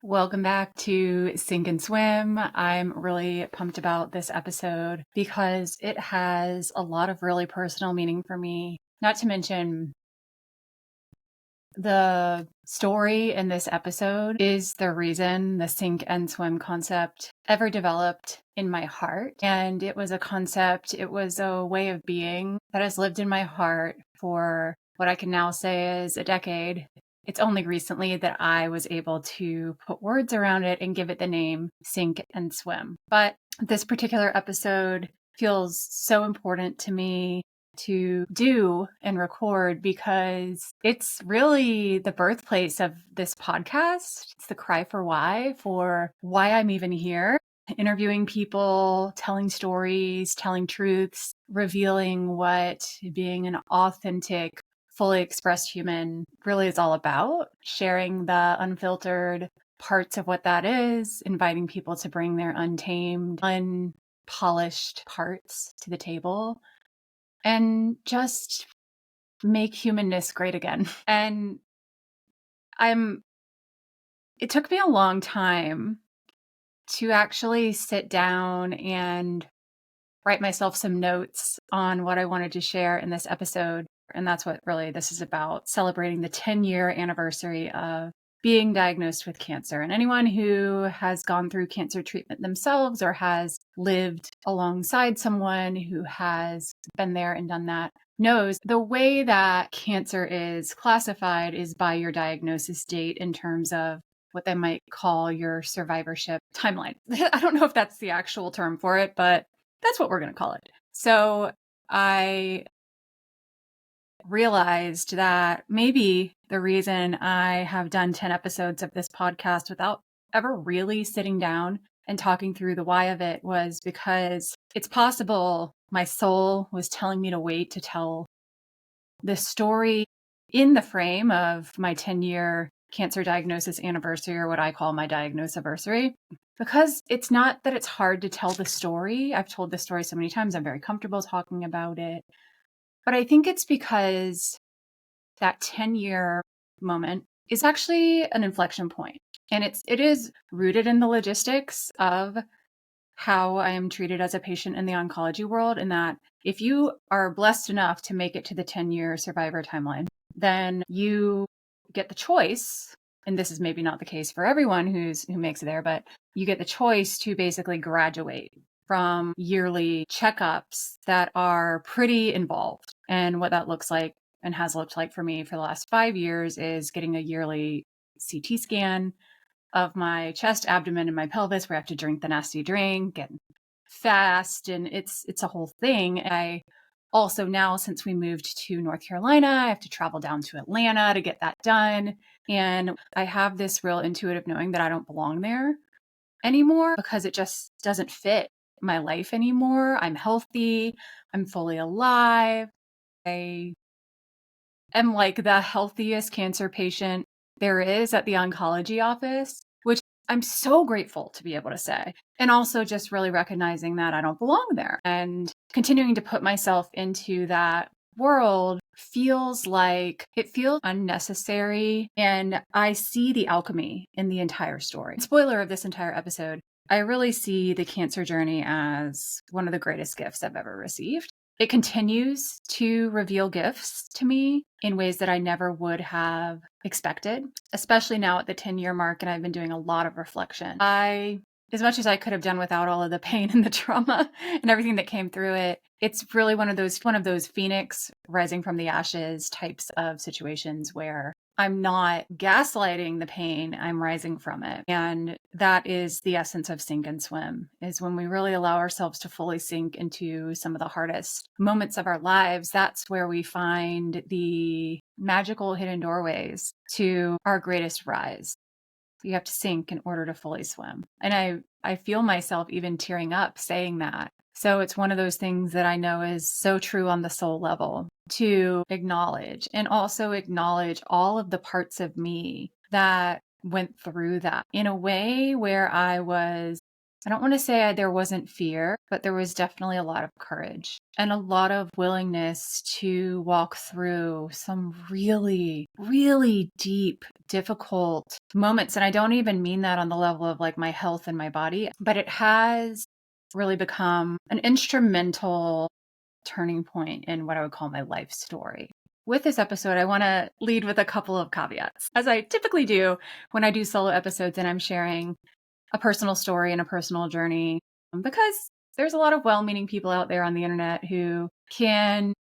Welcome back to Sink and Swim. I'm really pumped about this episode because it has a lot of really personal meaning for me. Not to mention, the story in this episode is the reason the sink and swim concept ever developed in my heart. And it was a concept, it was a way of being that has lived in my heart for what I can now say is a decade. It's only recently that I was able to put words around it and give it the name Sink and Swim. But this particular episode feels so important to me to do and record because it's really the birthplace of this podcast. It's the cry for why I'm even here, interviewing people, telling stories, telling truths, revealing what being an authentic, fully expressed human really is all about, sharing the unfiltered parts of what that is, inviting people to bring their untamed, unpolished parts to the table, and just make humanness great again. And it took me a long time to actually sit down and write myself some notes on what I wanted to share in this episode. And that's what really this is about, celebrating the 10-year anniversary of being diagnosed with cancer. And anyone who has gone through cancer treatment themselves or has lived alongside someone who has been there and done that knows the way that cancer is classified is by your diagnosis date in terms of what they might call your survivorship timeline. I don't know if that's the actual term for it, but that's what we're going to call it. So I realized that maybe the reason I have done 10 episodes of this podcast without ever really sitting down and talking through the why of it was because it's possible my soul was telling me to wait to tell the story in the frame of my 10-year cancer diagnosis anniversary, or what I call my diagnosiversary, because it's not that it's hard to tell the story. I've told this story so many times. I'm very comfortable talking about it. But I think it's because that 10-year moment is actually an inflection point. And it is rooted in the logistics of how I am treated as a patient in the oncology world, in that if you are blessed enough to make it to the 10-year survivor timeline, then you get the choice, and this is maybe not the case for everyone who makes it there, but you get the choice to basically graduate from yearly checkups that are pretty involved. And what that looks like and has looked like for me for the last 5 years is getting a yearly CT scan of my chest, abdomen, and my pelvis, where I have to drink the nasty drink and fast, and it's a whole thing. I also now, since we moved to North Carolina, I have to travel down to Atlanta to get that done. And I have this real intuitive knowing that I don't belong there anymore because it just doesn't fit my life anymore. I'm healthy. I'm fully alive. I am like the healthiest cancer patient there is at the oncology office, which I'm so grateful to be able to say. And also just really recognizing that I don't belong there and continuing to put myself into that world feels unnecessary. And I see the alchemy in the entire story. Spoiler of this entire episode, I really see the cancer journey as one of the greatest gifts I've ever received. It continues to reveal gifts to me in ways that I never would have expected, especially now at the 10-year mark, and I've been doing a lot of reflection. As much as I could have done without all of the pain and the trauma and everything that came through it, it's really one of those phoenix rising from the ashes types of situations where I'm not gaslighting the pain, I'm rising from it. And that is the essence of sink and swim, is when we really allow ourselves to fully sink into some of the hardest moments of our lives. That's where we find the magical hidden doorways to our greatest rise. You have to sink in order to fully swim. And I feel myself even tearing up saying that. So it's one of those things that I know is so true on the soul level to acknowledge, and also acknowledge all of the parts of me that went through that in a way where I was I don't want to say there wasn't fear, but there was definitely a lot of courage and a lot of willingness to walk through some really, really deep, difficult moments. And I don't even mean that on the level of like my health and my body, but it has really become an instrumental turning point in what I would call my life story. With this episode, I want to lead with a couple of caveats, as I typically do when I do solo episodes and I'm sharing a personal story and a personal journey, because there's a lot of well-meaning people out there on the internet who can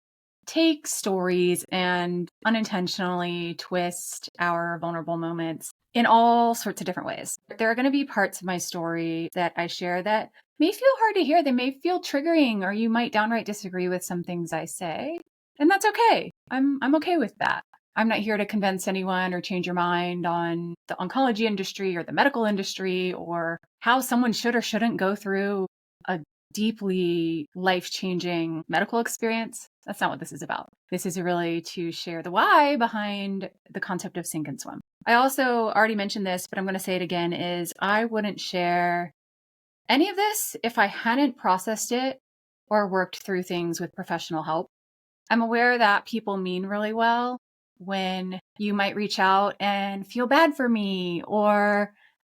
take stories and unintentionally twist our vulnerable moments in all sorts of different ways. There are going to be parts of my story that I share that may feel hard to hear. They may feel triggering, or you might downright disagree with some things I say. And that's okay. I'm okay with that. I'm not here to convince anyone or change your mind on the oncology industry or the medical industry or how someone should or shouldn't go through a deeply life-changing medical experience. That's not what this is about. This is really to share the why behind the concept of sink and swim. I also already mentioned this, but I'm going to say it again, is I wouldn't share any of this if I hadn't processed it or worked through things with professional help. I'm aware that people mean really well when you might reach out and feel bad for me or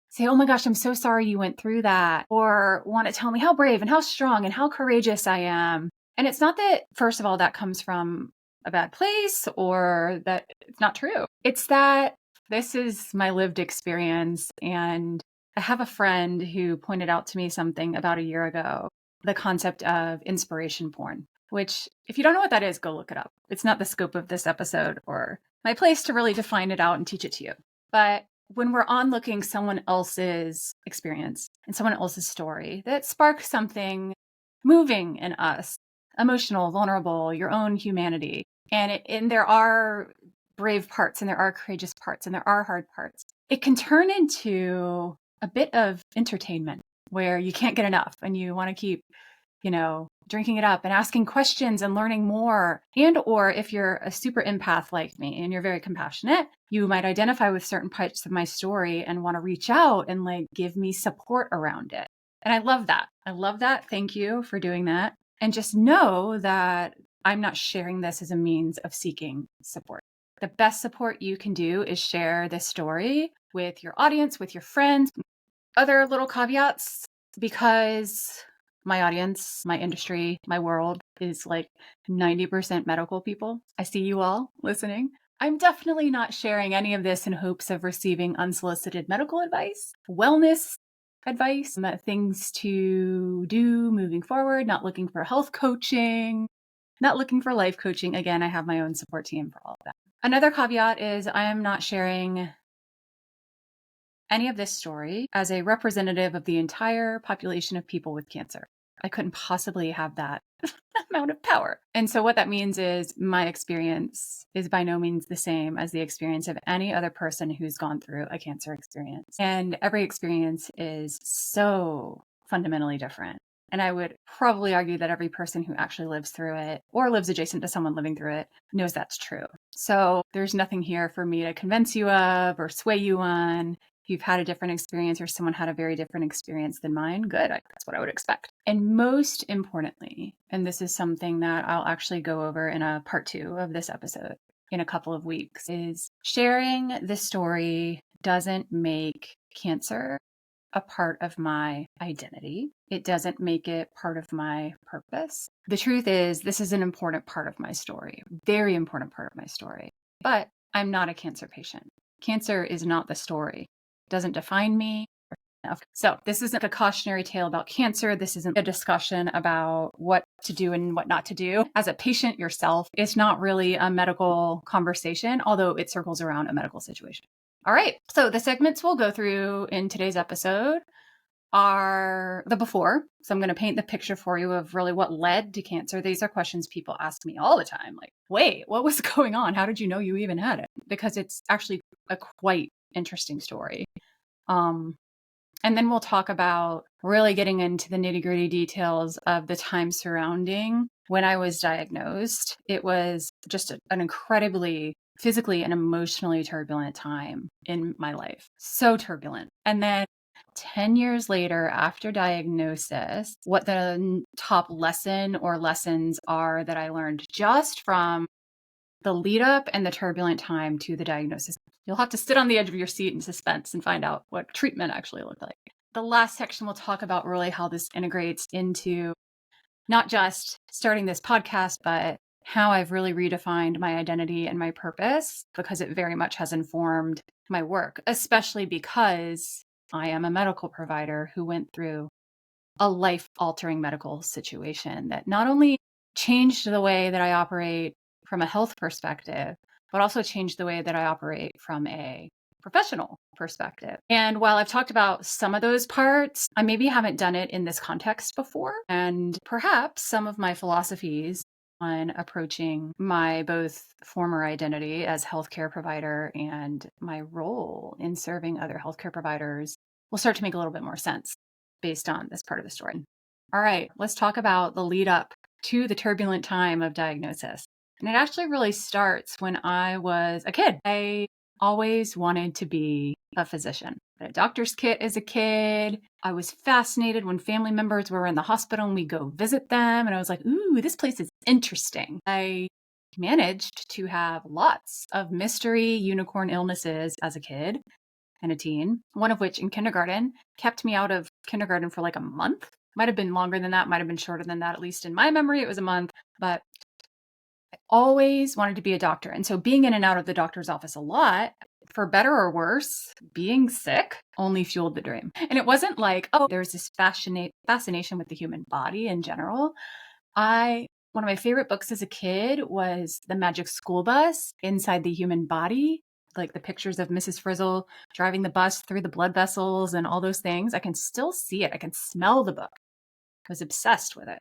say, oh my gosh, I'm so sorry you went through that, or want to tell me how brave and how strong and how courageous I am. And it's not that, first of all, that comes from a bad place or that it's not true. It's that this is my lived experience. And I have a friend who pointed out to me something about a year ago, the concept of inspiration porn, which if you don't know what that is, go look it up. It's not the scope of this episode or my place to really define it out and teach it to you. But when we're onlooking someone else's experience and someone else's story that sparks something moving in us, emotional, vulnerable, your own humanity. And there are brave parts and there are courageous parts and there are hard parts. It can turn into a bit of entertainment where you can't get enough and you want to keep drinking it up and asking questions and learning more. And, or if you're a super empath like me and you're very compassionate, you might identify with certain parts of my story and want to reach out and like give me support around it. And I love that. I love that. Thank you for doing that. And just know that I'm not sharing this as a means of seeking support. The best support you can do is share this story with your audience, with your friends. Other little caveats, because my audience, my industry, my world is like 90% medical people. I see you all listening. I'm definitely not sharing any of this in hopes of receiving unsolicited medical advice, wellness advice, things to do moving forward, not looking for health coaching, not looking for life coaching. Again, I have my own support team for all of that. Another caveat is I am not sharing any of this story as a representative of the entire population of people with cancer. I couldn't possibly have that amount of power. And so what that means is my experience is by no means the same as the experience of any other person who's gone through a cancer experience. And every experience is so fundamentally different. And I would probably argue that every person who actually lives through it or lives adjacent to someone living through it knows that's true. So there's nothing here for me to convince you of or sway you on. If you've had a different experience or someone had a very different experience than mine, good. That's what I would expect. And most importantly, and this is something that I'll actually go over in a part 2 of this episode in a couple of weeks, is sharing this story doesn't make cancer a part of my identity. It doesn't make it part of my purpose. The truth is, this is an important part of my story, very important part of my story. But I'm not a cancer patient. Cancer is not the story. It doesn't define me. So this isn't a cautionary tale about cancer. This isn't a discussion about what to do and what not to do. As a patient yourself, it's not really a medical conversation, although it circles around a medical situation. All right. So the segments we'll go through in today's episode are the before. So I'm going to paint the picture for you of really what led to cancer. These are questions people ask me all the time. Like, wait, what was going on? How did you know you even had it? Because it's actually a quite interesting story. And then we'll talk about really getting into the nitty-gritty details of the time surrounding when I was diagnosed. It was just an incredibly physically and emotionally turbulent time in my life. So turbulent. And then 10 years later after diagnosis, what the top lesson or lessons are that I learned just from the lead up and the turbulent time to the diagnosis. You'll have to sit on the edge of your seat in suspense and find out what treatment actually looked like. The last section will talk about really how this integrates into not just starting this podcast, but how I've really redefined my identity and my purpose, because it very much has informed my work, especially because I am a medical provider who went through a life-altering medical situation that not only changed the way that I operate from a health perspective, but also changed the way that I operate from a professional perspective. And while I've talked about some of those parts, I maybe haven't done it in this context before. And perhaps some of my philosophies on approaching my both former identity as healthcare provider and my role in serving other healthcare providers will start to make a little bit more sense based on this part of the story. All right, let's talk about the lead up to the turbulent time of diagnosis. And it actually really starts when I was a kid. I always wanted to be a physician. I had a doctor's kit as a kid. I was fascinated when family members were in the hospital and we go visit them. And I was like, ooh, this place is interesting. I managed to have lots of mystery unicorn illnesses as a kid and a teen, one of which in kindergarten kept me out of kindergarten for like a month. Might have been longer than that, might have been shorter than that. At least in my memory, it was a month. But I always wanted to be a doctor. And so being in and out of the doctor's office a lot, for better or worse, being sick only fueled the dream. And it wasn't like, oh, there's this fascination with the human body in general. One of my favorite books as a kid was The Magic School Bus, Inside the Human Body, like the pictures of Mrs. Frizzle driving the bus through the blood vessels and all those things. I can still see it. I can smell the book. I was obsessed with it.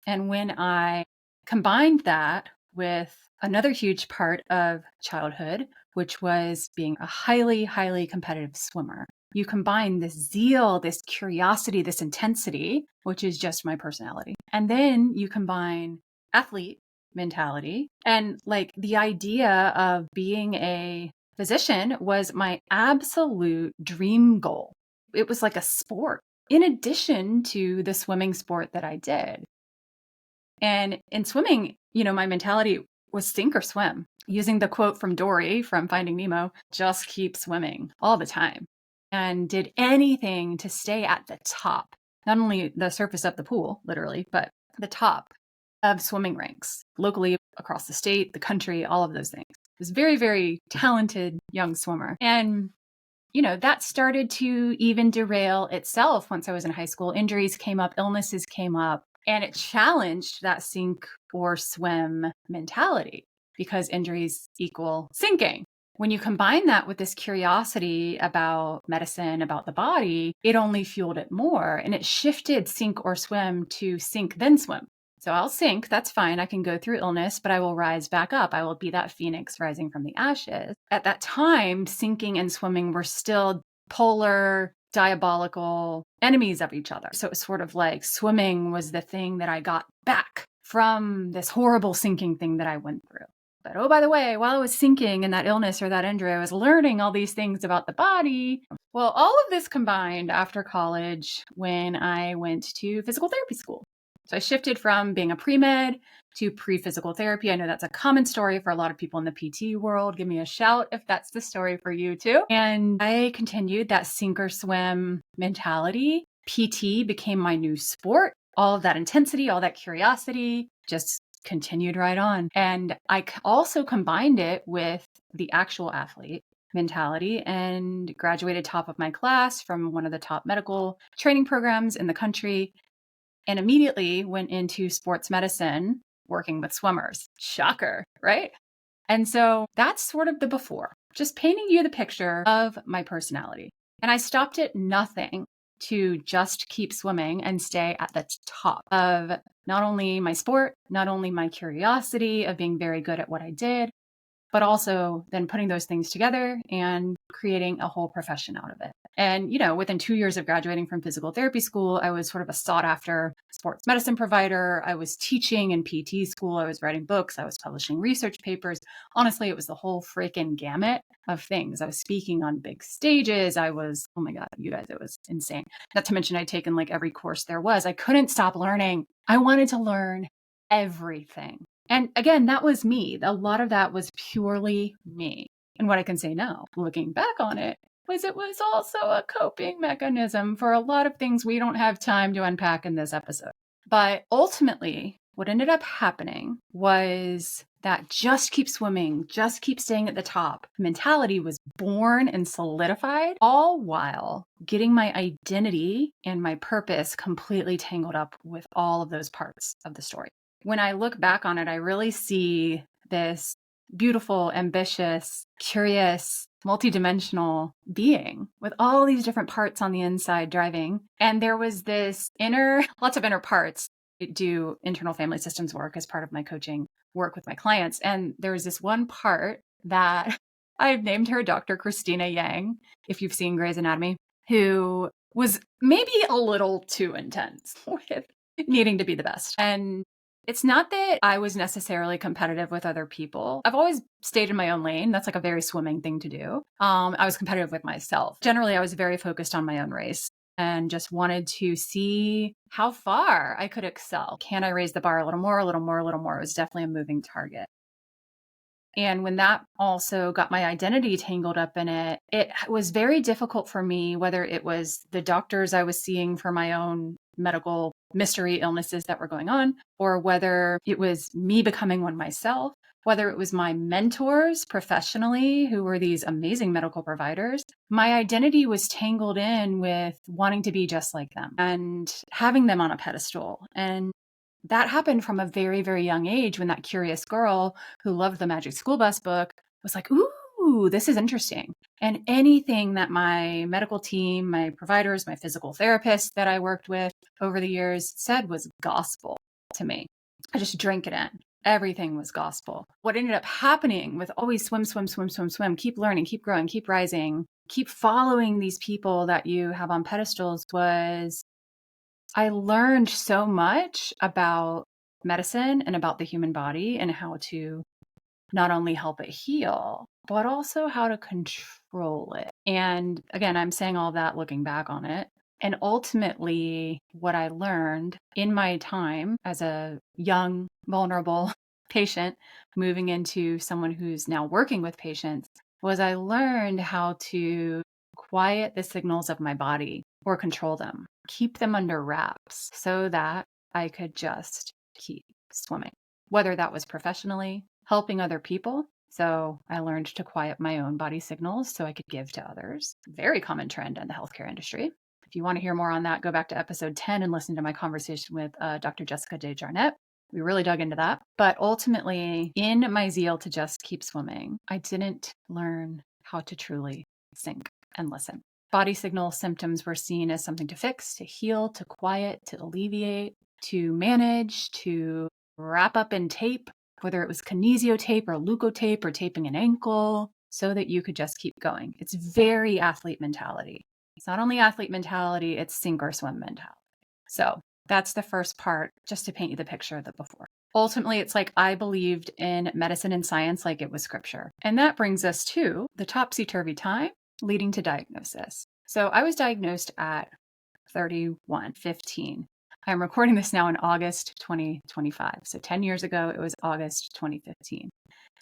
And when I combined that with another huge part of childhood, which was being a highly, highly competitive swimmer, you combine this zeal, this curiosity, this intensity, which is just my personality. And then you combine athlete mentality, and like the idea of being a physician was my absolute dream goal. It was like a sport in addition to the swimming sport that I did. And in swimming, my mentality was sink or swim. Using the quote from Dory from Finding Nemo, just keep swimming all the time. And did anything to stay at the top, not only the surface of the pool, literally, but the top of swimming ranks, locally, across the state, the country, all of those things. I was very, very talented young swimmer. And that started to even derail itself once I was in high school. Injuries came up, illnesses came up, and it challenged that sink or swim mentality because injuries equal sinking. When you combine that with this curiosity about medicine, about the body, it only fueled it more, and it shifted sink or swim to sink then swim. So I'll sink, that's fine. I can go through illness, but I will rise back up. I will be that phoenix rising from the ashes. At that time, sinking and swimming were still polar, diabolical enemies of each other. So it was sort of like swimming was the thing that I got back from this horrible sinking thing that I went through. But oh, by the way, while I was sinking in that illness or that injury, I was learning all these things about the body. Well, all of this combined after college when I went to physical therapy school. So I shifted from being a pre-med to pre-physical therapy. I know that's a common story for a lot of people in the PT world. Give me a shout if that's the story for you too. And I continued that sink or swim mentality. PT became my new sport. All of that intensity, all that curiosity, just continued right on. And I also combined it with the actual athlete mentality and graduated top of my class from one of the top medical training programs in the country, and immediately went into sports medicine working with swimmers. Shocker, right? And so that's sort of the before, just painting you the picture of my personality. And I stopped at nothing to just keep swimming and stay at the top of not only my sport, not only my curiosity of being very good at what I did, but also then putting those things together and creating a whole profession out of it. And, within 2 years of graduating from physical therapy school, I was sort of a sought after sports medicine provider. I was teaching in PT school. I was writing books. I was publishing research papers. Honestly, it was the whole freaking gamut of things. I was speaking on big stages. Oh my God, you guys, it was insane. Not to mention I'd taken like every course there was. I couldn't stop learning. I wanted to learn everything. And again, that was me. A lot of that was purely me. And what I can say now, looking back on it was also a coping mechanism for a lot of things we don't have time to unpack in this episode. But ultimately, what ended up happening was that just keep swimming, just keep staying at the top mentality was born and solidified, all while getting my identity and my purpose completely tangled up with all of those parts of the story. When I look back on it, I really see this beautiful, ambitious, curious, multidimensional being with all these different parts on the inside driving. And there was lots of inner parts. I do internal family systems work as part of my coaching work with my clients. And there was this one part that I've named her Dr. Christina Yang, if you've seen Grey's Anatomy, who was maybe a little too intense with needing to be the best. And it's not that I was necessarily competitive with other people. I've always stayed in my own lane. That's like a very swimming thing to do. I was competitive with myself. Generally, I was very focused on my own race and just wanted to see how far I could excel. Can I raise the bar a little more, a little more, a little more? It was definitely a moving target. And when that also got my identity tangled up in it, it was very difficult for me, whether it was the doctors I was seeing for my own medical mystery illnesses that were going on, or whether it was me becoming one myself, whether it was my mentors professionally, who were these amazing medical providers. My identity was tangled in with wanting to be just like them and having them on a pedestal. And that happened from a very, very young age, when that curious girl who loved the Magic School Bus book was like, ooh, this is interesting. And anything that my medical team, my providers, my physical therapists that I worked with over the years said was gospel to me. I just drank it in. Everything was gospel. What ended up happening with always swim, swim, swim, swim, swim, keep learning, keep growing, keep rising, keep following these people that you have on pedestals was I learned so much about medicine and about the human body and how to not only help it heal, but also how to control it. And again, I'm saying all that looking back on it. And ultimately, what I learned in my time as a young, vulnerable patient moving into someone who's now working with patients was I learned how to quiet the signals of my body or control them, keep them under wraps so that I could just keep swimming, whether that was professionally, helping other people. So I learned to quiet my own body signals so I could give to others. Very common trend in the healthcare industry. If you want to hear more on that, go back to episode 10 and listen to my conversation with Dr. Jessica Desjarnette. We really dug into that. But ultimately, in my zeal to just keep swimming, I didn't learn how to truly sink and listen. Body signal symptoms were seen as something to fix, to heal, to quiet, to alleviate, to manage, to wrap up in tape, whether it was kinesio tape or leukotape or taping an ankle, so that you could just keep going. It's very athlete mentality. It's not only athlete mentality, it's sink or swim mentality. So that's the first part, just to paint you the picture of the before. Ultimately, it's like I believed in medicine and science like it was scripture. And that brings us to the topsy-turvy time leading to diagnosis. So I was diagnosed at 15. I'm recording this now in August 2025. So 10 years ago, it was August 2015.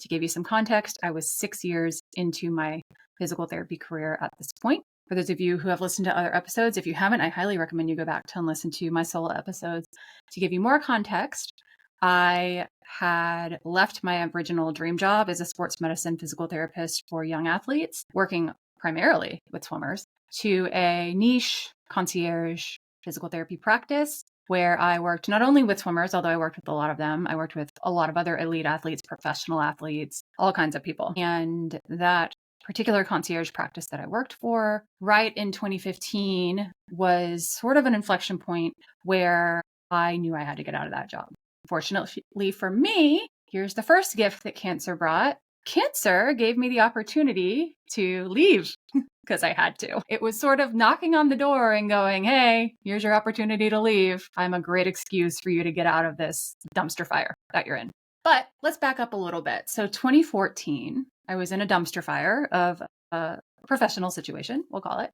To give you some context, I was 6 years into my physical therapy career at this point. For those of you who have listened to other episodes, if you haven't, I highly recommend you go back to and listen to my solo episodes. To give you more context, I had left my original dream job as a sports medicine physical therapist for young athletes, working primarily with swimmers, to a niche concierge physical therapy practice where I worked not only with swimmers, although I worked with a lot of them, I worked with a lot of other elite athletes, professional athletes, all kinds of people. And that particular concierge practice that I worked for right in 2015 was sort of an inflection point where I knew I had to get out of that job. Fortunately for me, here's the first gift that cancer brought. cancer gave me the opportunity to leave because I had to. It was sort of knocking on the door and going, hey, here's your opportunity to leave. I'm a great excuse for you to get out of this dumpster fire that you're in. But let's back up a little bit. So 2014, I was in a dumpster fire of a professional situation, we'll call it.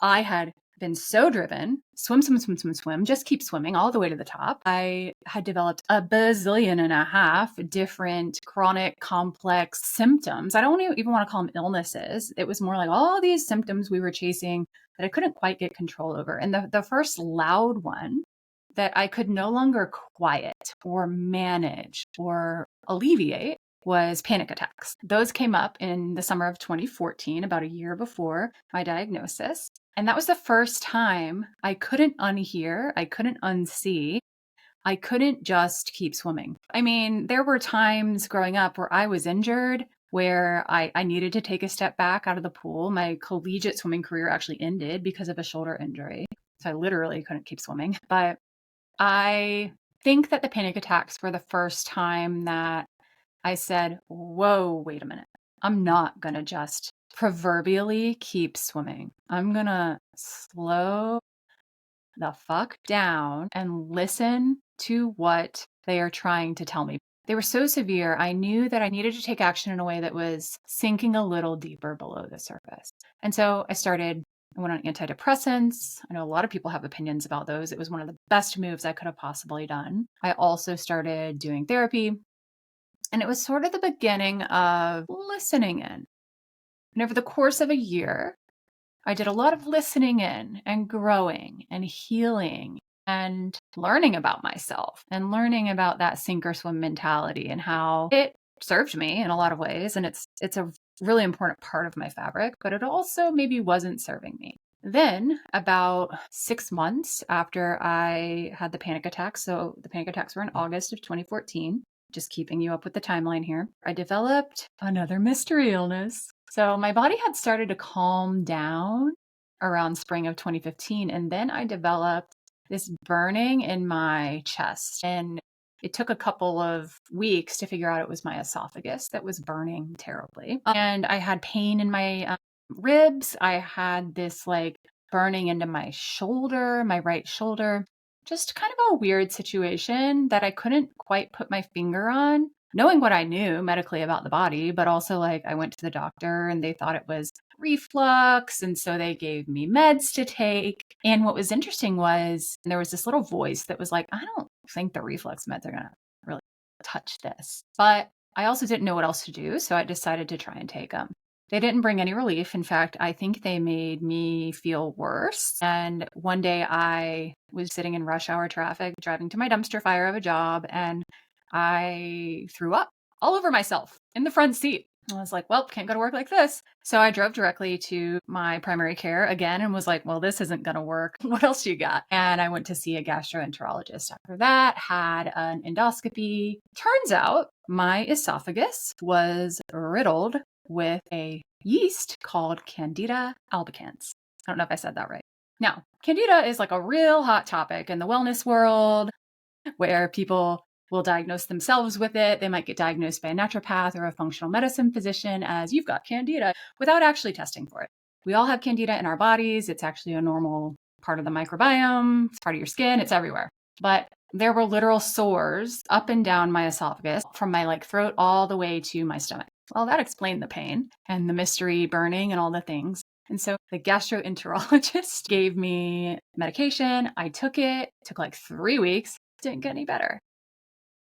I had been so driven, swim, just keep swimming all the way to the top. I had developed a bazillion and a half different chronic complex symptoms. I don't even want to call them illnesses. It was more like all these symptoms we were chasing that I couldn't quite get control over. And the first loud one that I could no longer quiet or manage or alleviate was panic attacks. Those came up in the summer of 2014, about a year before my diagnosis. And that was the first time I couldn't unhear, I couldn't unsee, I couldn't just keep swimming. I mean, there were times growing up where I was injured, where I needed to take a step back out of the pool. My collegiate swimming career actually ended because of a shoulder injury. So I literally couldn't keep swimming. But I think that the panic attacks were the first time that I said, whoa, wait a minute. I'm not going to just proverbially keep swimming. I'm going to slow the fuck down and listen to what they are trying to tell me. They were so severe, I knew that I needed to take action in a way that was sinking a little deeper below the surface. And so I went on antidepressants. I know a lot of people have opinions about those. It was one of the best moves I could have possibly done. I also started doing therapy. And it was sort of the beginning of listening in. And over the course of a year, I did a lot of listening in and growing and healing and learning about myself and learning about that sink or swim mentality and how it served me in a lot of ways. And it's a really important part of my fabric, but it also maybe wasn't serving me. Then about 6 months after I had the panic attacks, so the panic attacks were in August of 2014, just keeping you up with the timeline here, I developed another mystery illness. So my body had started to calm down around spring of 2015. And then I developed this burning in my chest. And it took a couple of weeks to figure out it was my esophagus that was burning terribly. And I had pain in my ribs. I had this like burning into my shoulder, my right shoulder. Just kind of a weird situation that I couldn't quite put my finger on, knowing what I knew medically about the body, but also like I went to the doctor and they thought it was reflux. And so they gave me meds to take. And what was interesting was there was this little voice that was like, I don't think the reflux meds are going to really touch this. But I also didn't know what else to do. So I decided to try and take them. They didn't bring any relief. In fact, I think they made me feel worse. And one day I was sitting in rush hour traffic, driving to my dumpster fire of a job, and I threw up all over myself in the front seat. I was like, well, can't go to work like this. So I drove directly to my primary care again and was like, well, this isn't going to work. What else you got? And I went to see a gastroenterologist after that, had an endoscopy. Turns out my esophagus was riddled with a yeast called Candida albicans. I don't know if I said that right. Now, Candida is like a real hot topic in the wellness world where people will diagnose themselves with it. They might get diagnosed by a naturopath or a functional medicine physician as you've got Candida without actually testing for it. We all have Candida in our bodies. It's actually a normal part of the microbiome. It's part of your skin. It's everywhere. But there were literal sores up and down my esophagus from my like throat all the way to my stomach. Well, that explained the pain and the mystery burning and all the things. And so the gastroenterologist gave me medication. I took it. It took like 3 weeks. Didn't get any better.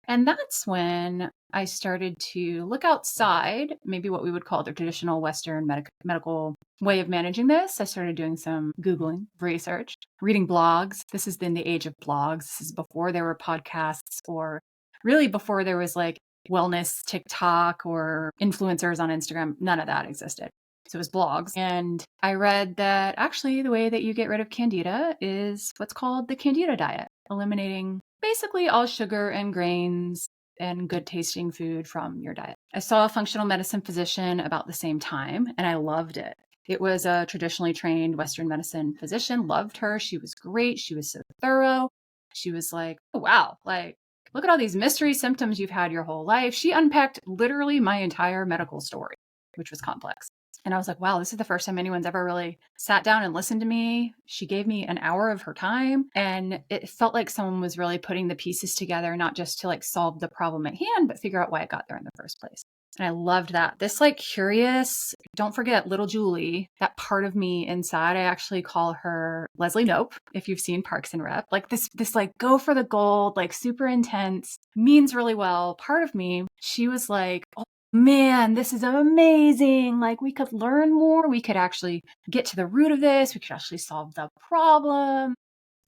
And that's when I started to look outside, maybe what we would call the traditional Western medical way of managing this. I started doing some Googling, research, reading blogs. This has been the age of blogs. This is before there were podcasts or really before there was like wellness TikTok or influencers on Instagram. None of that existed. So it was blogs. And I read that actually the way that you get rid of Candida is what's called the Candida diet, eliminating basically all sugar and grains and good tasting food from your diet. I saw a functional medicine physician about the same time and I loved it. It was a traditionally trained Western medicine physician, loved her. She was great. She was so thorough. She was like, oh, wow, like look at all these mystery symptoms you've had your whole life. She unpacked literally my entire medical story, which was complex. And I was like, wow, this is the first time anyone's ever really sat down and listened to me. She gave me an hour of her time. And it felt like someone was really putting the pieces together, not just to like solve the problem at hand, but figure out why it got there in the first place. And I loved that. This like curious, don't forget little Julie, that part of me inside, I actually call her Leslie Nope, if you've seen Parks and Rep. Like this like go for the gold, like super intense, means really well. Part of me, she was like, oh man, this is amazing. Like we could learn more. We could actually get to the root of this. We could actually solve the problem.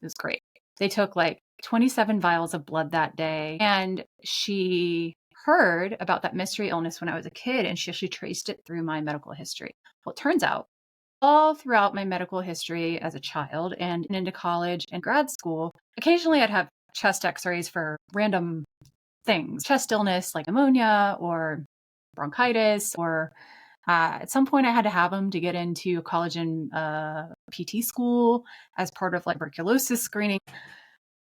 It was great. They took like 27 vials of blood that day, and she heard about that mystery illness when I was a kid, and she actually traced it through my medical history. Well, it turns out all throughout my medical history as a child and into college and grad school, occasionally I'd have chest x-rays for random things, chest illness like pneumonia or bronchitis, or at some point I had to have them to get into college and PT school as part of like tuberculosis screening.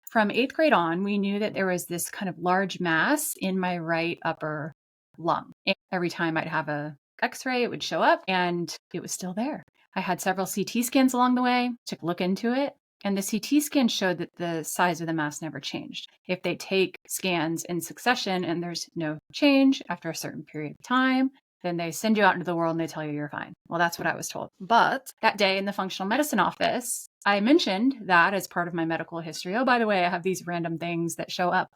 From 8th grade on, we knew that there was this kind of large mass in my right upper lung. And every time I'd have a x-ray, it would show up and it was still there. I had several CT scans along the way, took a look into it, and the CT scan showed that the size of the mass never changed. If they take scans in succession and there's no change after a certain period of time, then they send you out into the world and they tell you you're fine. Well, that's what I was told. But that day in the functional medicine office, I mentioned that as part of my medical history. Oh, by the way, I have these random things that show up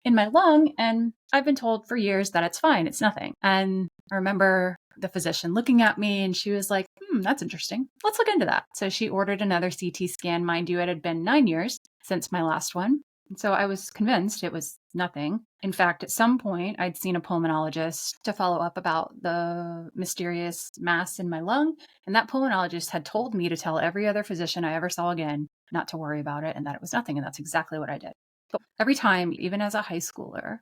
in my lung, and I've been told for years that it's fine. It's nothing. And I remember the physician looking at me and she was like, that's interesting. Let's look into that. So she ordered another CT scan. Mind you, it had been 9 years since my last one. And so I was convinced it was nothing. In fact, at some point, I'd seen a pulmonologist to follow up about the mysterious mass in my lung. And that pulmonologist had told me to tell every other physician I ever saw again not to worry about it and that it was nothing. And that's exactly what I did. But every time, even as a high schooler,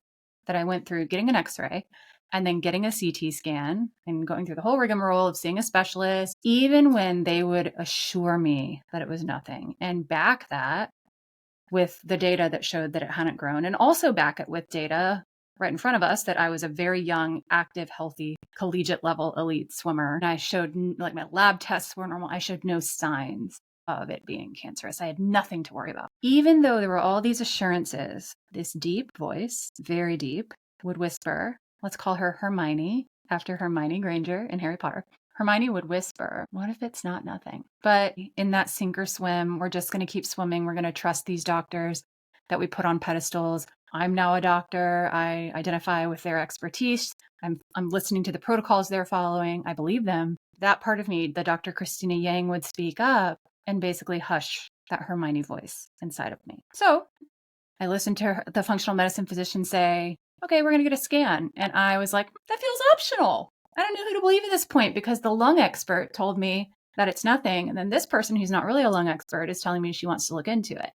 that I went through getting an x-ray and then getting a CT scan and going through the whole rigmarole of seeing a specialist, even when they would assure me that it was nothing and back that with the data that showed that it hadn't grown, and also back it with data right in front of us that I was a very young, active, healthy, collegiate level elite swimmer. And I showed, like, my lab tests were normal. I showed no signs of it being cancerous. I had nothing to worry about. Even though there were all these assurances, this deep voice, very deep, would whisper, let's call her Hermione, after Hermione Granger in Harry Potter. Hermione would whisper, what if it's not nothing? But in that sink or swim, we're just going to keep swimming. We're going to trust these doctors that we put on pedestals. I'm now a doctor. I identify with their expertise. I'm listening to the protocols they're following. I believe them. That part of me, the Dr. Christina Yang, would speak up and basically hush that Hermione voice inside of me. So I listened to the functional medicine physician say, okay, we're going to get a scan. And I was like, that feels optional. I don't know who to believe at this point because the lung expert told me that it's nothing. And then this person who's not really a lung expert is telling me she wants to look into it.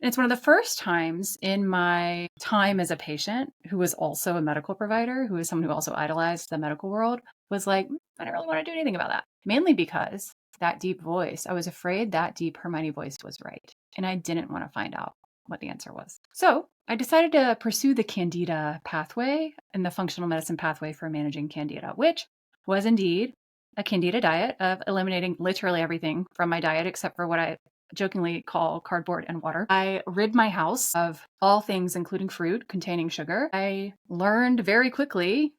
And it's one of the first times in my time as a patient who was also a medical provider, who was someone who also idolized the medical world, was like, I don't really want to do anything about that. Mainly because that deep voice, I was afraid that deep Hermione voice was right. And I didn't want to find out what the answer was. So I decided to pursue the Candida pathway and the functional medicine pathway for managing Candida, which was indeed a Candida diet of eliminating literally everything from my diet except for what I jokingly call cardboard and water. I rid my house of all things, including fruit containing sugar. I learned very quickly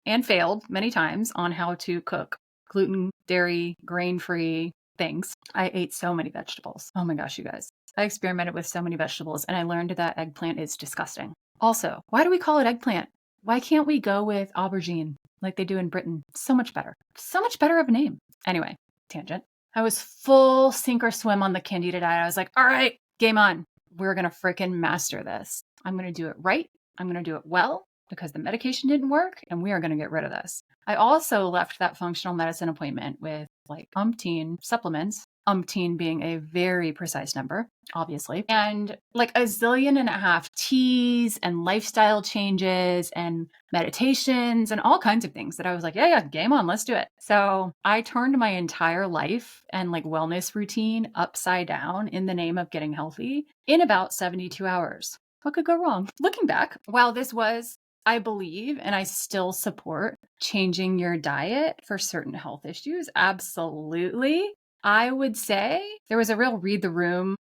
and failed many times on how to cook gluten, dairy, grain-free things. I ate so many vegetables. Oh my gosh, you guys. I experimented with so many vegetables and I learned that eggplant is disgusting. Also, why do we call it eggplant? Why can't we go with aubergine like they do in Britain? So much better. So much better of a name. Anyway, tangent. I was full sink or swim on the Candida diet. I was like, all right, game on. We're going to freaking master this. I'm going to do it right. I'm going to do it well because the medication didn't work and we are going to get rid of this. I also left that functional medicine appointment with like umpteen supplements umpteen being a very precise number, obviously, and like a zillion and a half teas and lifestyle changes and meditations and all kinds of things that I was like, yeah, game on, let's do it. So I turned my entire life and like wellness routine upside down in the name of getting healthy in about 72 hours. What could go wrong? Looking back, while this was, I believe, and I still support changing your diet for certain health issues, absolutely. I would say there was a real read the room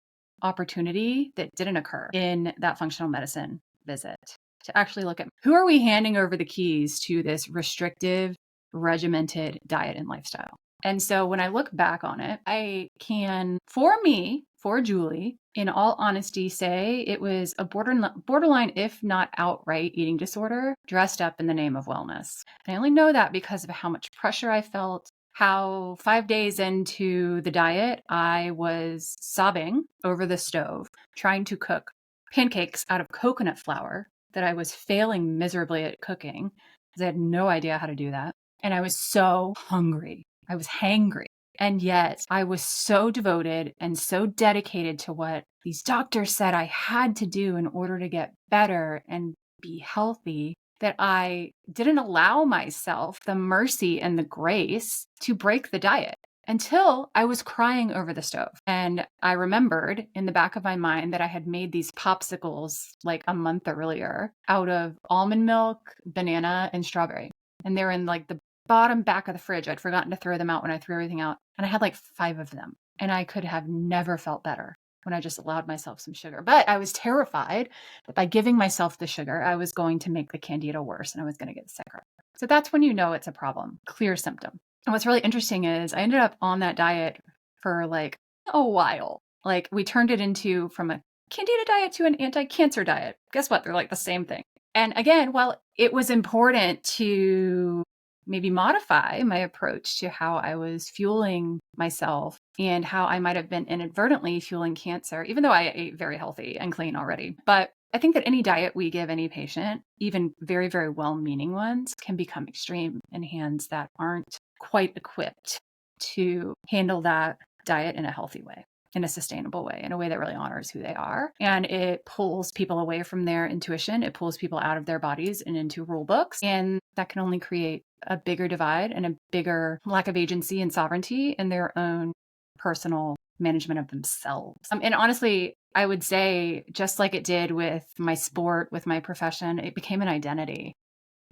opportunity that didn't occur in that functional medicine visit to actually look at who are we handing over the keys to this restrictive, regimented diet and lifestyle. And so when I look back on it, I can, for me, for Julie, in all honesty, say it was a borderline, if not outright, eating disorder dressed up in the name of wellness. And I only know that because of how much pressure I felt, how 5 days into the diet, I was sobbing over the stove, trying to cook pancakes out of coconut flour that I was failing miserably at cooking because I had no idea how to do that. And I was so hungry. I was hangry. And yet I was so devoted and so dedicated to what these doctors said I had to do in order to get better and be healthy that I didn't allow myself the mercy and the grace to break the diet until I was crying over the stove. And I remembered in the back of my mind that I had made these popsicles like a month earlier out of almond milk, banana, and strawberry. And they're in like the bottom back of the fridge. I'd forgotten to throw them out when I threw everything out. And I had like 5 of them. And I could have never felt better when I just allowed myself some sugar. But I was terrified that by giving myself the sugar, I was going to make the Candida worse and I was going to get sicker. So that's when you know it's a problem, clear symptom. And what's really interesting is I ended up on that diet for like a while. Like we turned it into from a Candida diet to an anti-cancer diet. Guess what? They're like the same thing. And again, while it was important to maybe modify my approach to how I was fueling myself and how I might have been inadvertently fueling cancer, even though I ate very healthy and clean already. But I think that any diet we give any patient, even very, very well-meaning ones, can become extreme in hands that aren't quite equipped to handle that diet in a healthy way, in a sustainable way, in a way that really honors who they are. And it pulls people away from their intuition. It pulls people out of their bodies and into rule books. And that can only create a bigger divide and a bigger lack of agency and sovereignty in their own personal management of themselves. And honestly, I would say, just like it did with my sport, with my profession, it became an identity.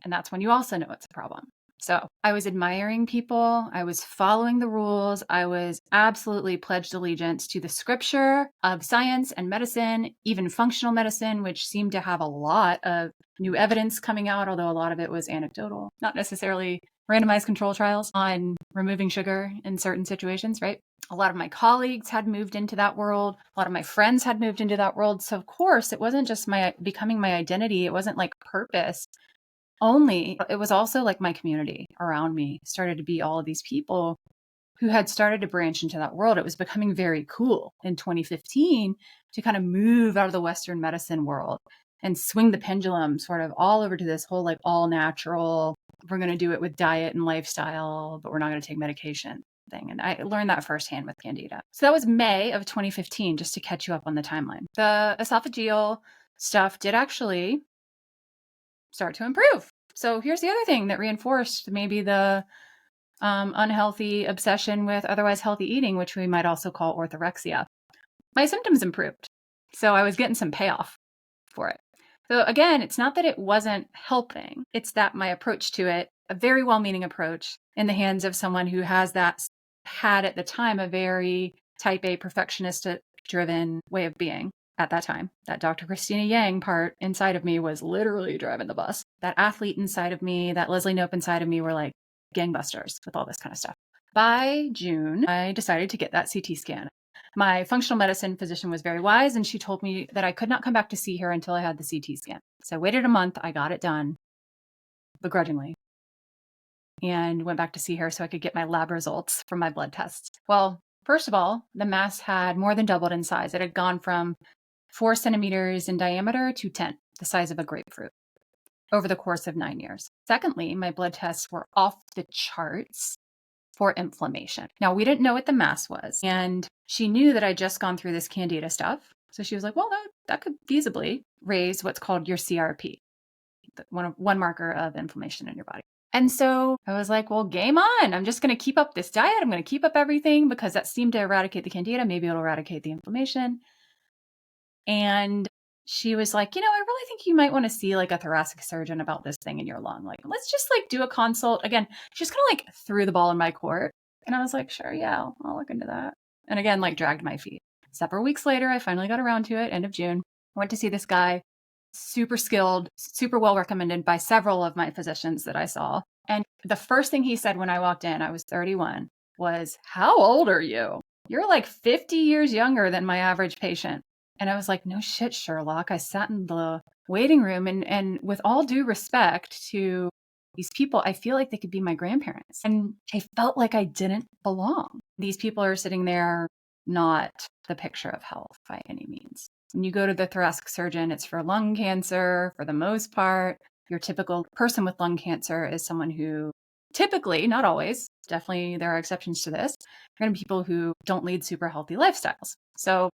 And that's when you also know it's a problem. So I was admiring people. I was following the rules. I was absolutely pledged allegiance to the scripture of science and medicine, even functional medicine, which seemed to have a lot of new evidence coming out, although a lot of it was anecdotal, not necessarily randomized control trials on removing sugar in certain situations, right? A lot of my colleagues had moved into that world. A lot of my friends had moved into that world. So of course, it wasn't just becoming my identity. It wasn't like purpose only. It was also like my community around me started to be all of these people who had started to branch into that world. It was becoming very cool in 2015 to kind of move out of the Western medicine world and swing the pendulum sort of all over to this whole like all natural, we're going to do it with diet and lifestyle, but we're not going to take medication thing. And I learned that firsthand with Candida. So that was May of 2015, just to catch you up on the timeline. The esophageal stuff did actually start to improve. So here's the other thing that reinforced maybe the unhealthy obsession with otherwise healthy eating, which we might also call orthorexia. My symptoms improved. So I was getting some payoff for it. So again, it's not that it wasn't helping. It's that my approach to it, a very well-meaning approach in the hands of someone who had at the time a very type A perfectionist-driven way of being. At that time, that Dr. Christina Yang part inside of me was literally driving the bus. That athlete inside of me, that Leslie Knope inside of me were like gangbusters with all this kind of stuff. By June, I decided to get that CT scan. My functional medicine physician was very wise, and she told me that I could not come back to see her until I had the CT scan. So I waited a month. I got it done begrudgingly and went back to see her so I could get my lab results from my blood tests. Well, first of all, the mass had more than doubled in size. It had gone from 4 centimeters in diameter to 10, the size of a grapefruit, over the course of 9 years. Secondly, my blood tests were off the charts for inflammation. Now, we didn't know what the mass was, and she knew that I'd just gone through this Candida stuff. So she was like, well, that could feasibly raise what's called your CRP, one marker of inflammation in your body. And so I was like, well, game on. I'm just going to keep up this diet. I'm going to keep up everything because that seemed to eradicate the Candida. Maybe it'll eradicate the inflammation. And she was like, I really think you might want to see like a thoracic surgeon about this thing in your lung. Like, let's just like do a consult. Again, she's kind of like threw the ball in my court. And I was like, sure, yeah, I'll look into that. And again, like dragged my feet. Several weeks later, I finally got around to it, end of June. I went to see this guy, super skilled, super well recommended by several of my physicians that I saw. And the first thing he said when I walked in, I was 31, was, how old are you? You're like 50 years younger than my average patient. And I was like, no shit, Sherlock. I sat in the waiting room and with all due respect to these people, I feel like they could be my grandparents. And I felt like I didn't belong. These people are sitting there, not the picture of health by any means. When you go to the thoracic surgeon, it's for lung cancer for the most part. Your typical person with lung cancer is someone who typically, not always, definitely there are exceptions to this, are going to be people who don't lead super healthy lifestyles. So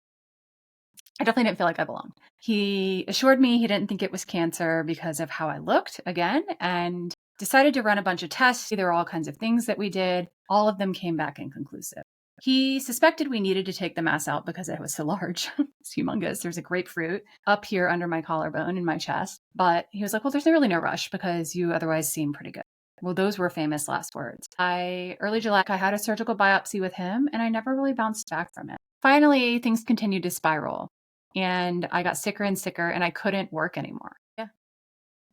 I definitely didn't feel like I belonged. He assured me he didn't think it was cancer because of how I looked again, and decided to run a bunch of tests. There were all kinds of things that we did. All of them came back inconclusive. He suspected we needed to take the mass out because it was so large. It's humongous. There's a grapefruit up here under my collarbone in my chest. But he was like, well, there's really no rush because you otherwise seem pretty good. Well, those were famous last words. Early July, I had a surgical biopsy with him and I never really bounced back from it. Finally, things continued to spiral and I got sicker and sicker and I couldn't work anymore. Yeah.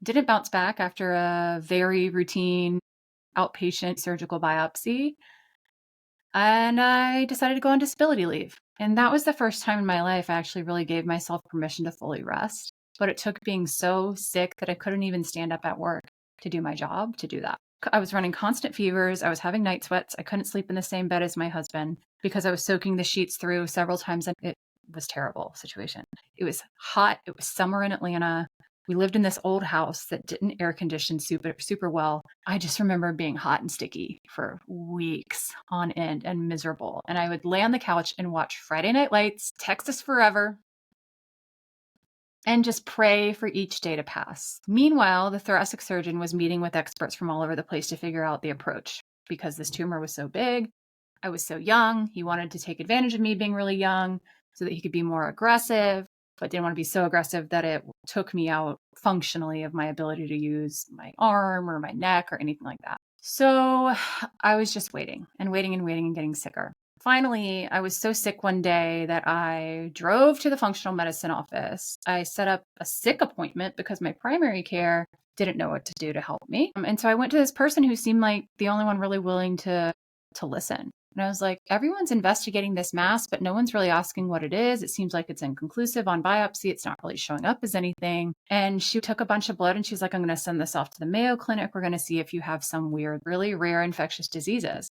Didn't bounce back after a very routine outpatient surgical biopsy. And I decided to go on disability leave. And that was the first time in my life I actually really gave myself permission to fully rest. But it took being so sick that I couldn't even stand up at work to do my job to do that. I was running constant fevers. I was having night sweats. I couldn't sleep in the same bed as my husband because I was soaking the sheets through several times. And it was a terrible situation. It was hot. It was summer in Atlanta. We lived in this old house that didn't air condition super well. I just remember being hot and sticky for weeks on end and miserable. And I would lay on the couch and watch Friday Night Lights, Texas Forever, and just pray for each day to pass. Meanwhile, the thoracic surgeon was meeting with experts from all over the place to figure out the approach because this tumor was so big. I was so young. He wanted to take advantage of me being really young so that he could be more aggressive, but didn't want to be so aggressive that it took me out functionally of my ability to use my arm or my neck or anything like that. So I was just waiting and getting sicker. Finally, I was so sick one day that I drove to the functional medicine office. I set up a sick appointment because my primary care didn't know what to do to help me. And so I went to this person who seemed like the only one really willing to listen. And I was like, everyone's investigating this mass, but no one's really asking what it is. It seems like it's inconclusive on biopsy. It's not really showing up as anything. And she took a bunch of blood and she's like, I'm going to send this off to the Mayo Clinic. We're going to see if you have some weird, really rare infectious diseases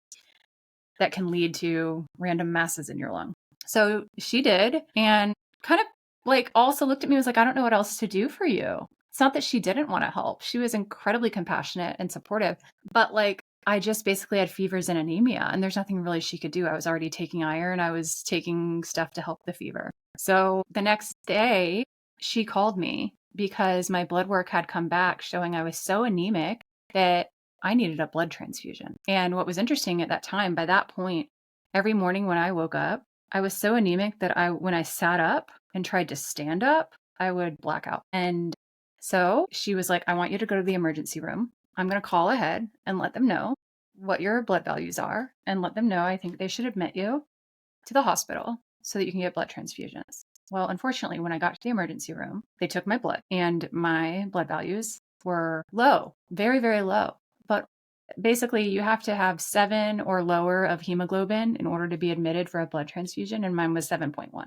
that can lead to random masses in your lung. So she did, and kind of like also looked at me and was like, I don't know what else to do for you. It's not that she didn't want to help. She was incredibly compassionate and supportive, but like I just basically had fevers and anemia and there's nothing really she could do. I was already taking iron. I was taking stuff to help the fever. So the next day she called me because my blood work had come back showing I was so anemic that I needed a blood transfusion. And what was interesting at that time, by that point, every morning when I woke up, I was so anemic that when I sat up and tried to stand up, I would black out. And so she was like, I want you to go to the emergency room. I'm going to call ahead and let them know what your blood values are and let them know I think they should admit you to the hospital so that you can get blood transfusions. Well, unfortunately, when I got to the emergency room, they took my blood and my blood values were low, very, very low. But basically, you have to have 7 or lower of hemoglobin in order to be admitted for a blood transfusion, and mine was 7.1.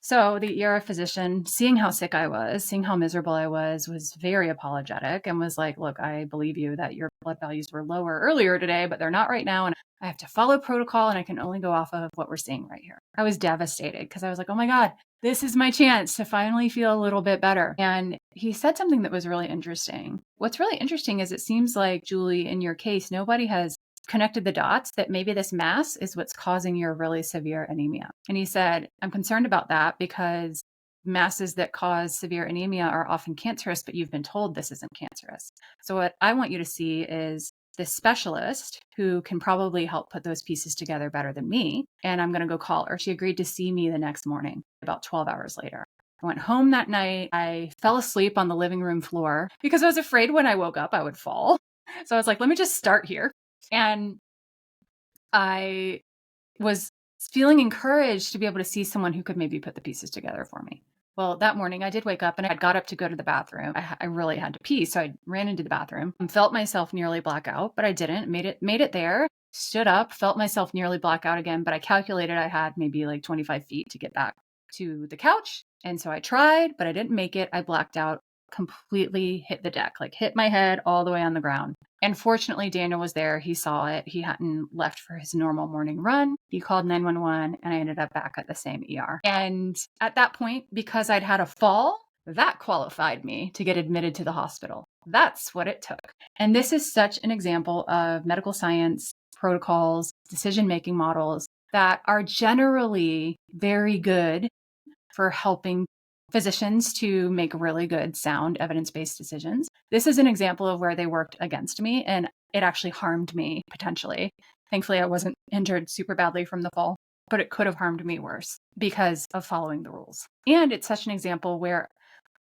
So the ER physician, seeing how sick I was, seeing how miserable I was very apologetic and was like, look, I believe you that your blood values were lower earlier today, but they're not right now. And I have to follow protocol and I can only go off of what we're seeing right here. I was devastated because I was like, oh my God, this is my chance to finally feel a little bit better. And he said something that was really interesting. What's really interesting is it seems like, Julie, in your case, nobody has connected the dots that maybe this mass is what's causing your really severe anemia. And he said, I'm concerned about that because masses that cause severe anemia are often cancerous, but you've been told this isn't cancerous. So what I want you to see is this specialist who can probably help put those pieces together better than me. And I'm going to go call her. She agreed to see me the next morning, about 12 hours later. I went home that night. I fell asleep on the living room floor because I was afraid when I woke up I would fall. So I was like, let me just start here. And I was feeling encouraged to be able to see someone who could maybe put the pieces together for me. Well, that morning I did wake up and I got up to go to the bathroom. I really had to pee. So I ran into the bathroom and felt myself nearly black out, but I didn't. Made it there, stood up, felt myself nearly black out again, but I calculated I had maybe like 25 feet to get back to the couch. And so I tried, but I didn't make it. I blacked out, completely hit the deck, like hit my head all the way on the ground. And fortunately, Daniel was there. He saw it. He hadn't left for his normal morning run. He called 911 and I ended up back at the same ER. And at that point, because I'd had a fall, that qualified me to get admitted to the hospital. That's what it took. And this is such an example of medical science protocols, decision-making models that are generally very good for helping physicians to make really good, sound, evidence-based decisions. This is an example of where they worked against me and it actually harmed me potentially. Thankfully, I wasn't injured super badly from the fall, but it could have harmed me worse because of following the rules. And it's such an example where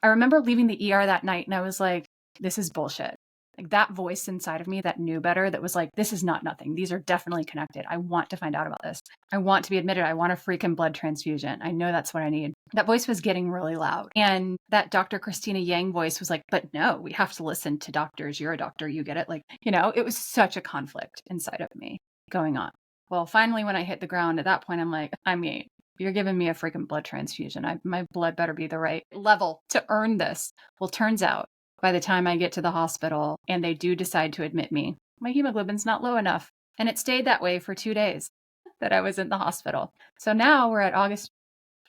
I remember leaving the ER that night and I was like, this is bullshit. Like that voice inside of me that knew better, that was like, this is not nothing. These are definitely connected. I want to find out about this. I want to be admitted. I want a freaking blood transfusion. I know that's what I need. That voice was getting really loud. And that Dr. Christina Yang voice was like, but no, we have to listen to doctors. You're a doctor. You get it. Like, it was such a conflict inside of me going on. Well, finally, when I hit the ground at that point, I'm like, you're giving me a freaking blood transfusion. My blood better be the right level to earn this. Well, turns out by the time I get to the hospital and they do decide to admit me, my hemoglobin's not low enough. And it stayed that way for 2 days that I was in the hospital. So now we're at August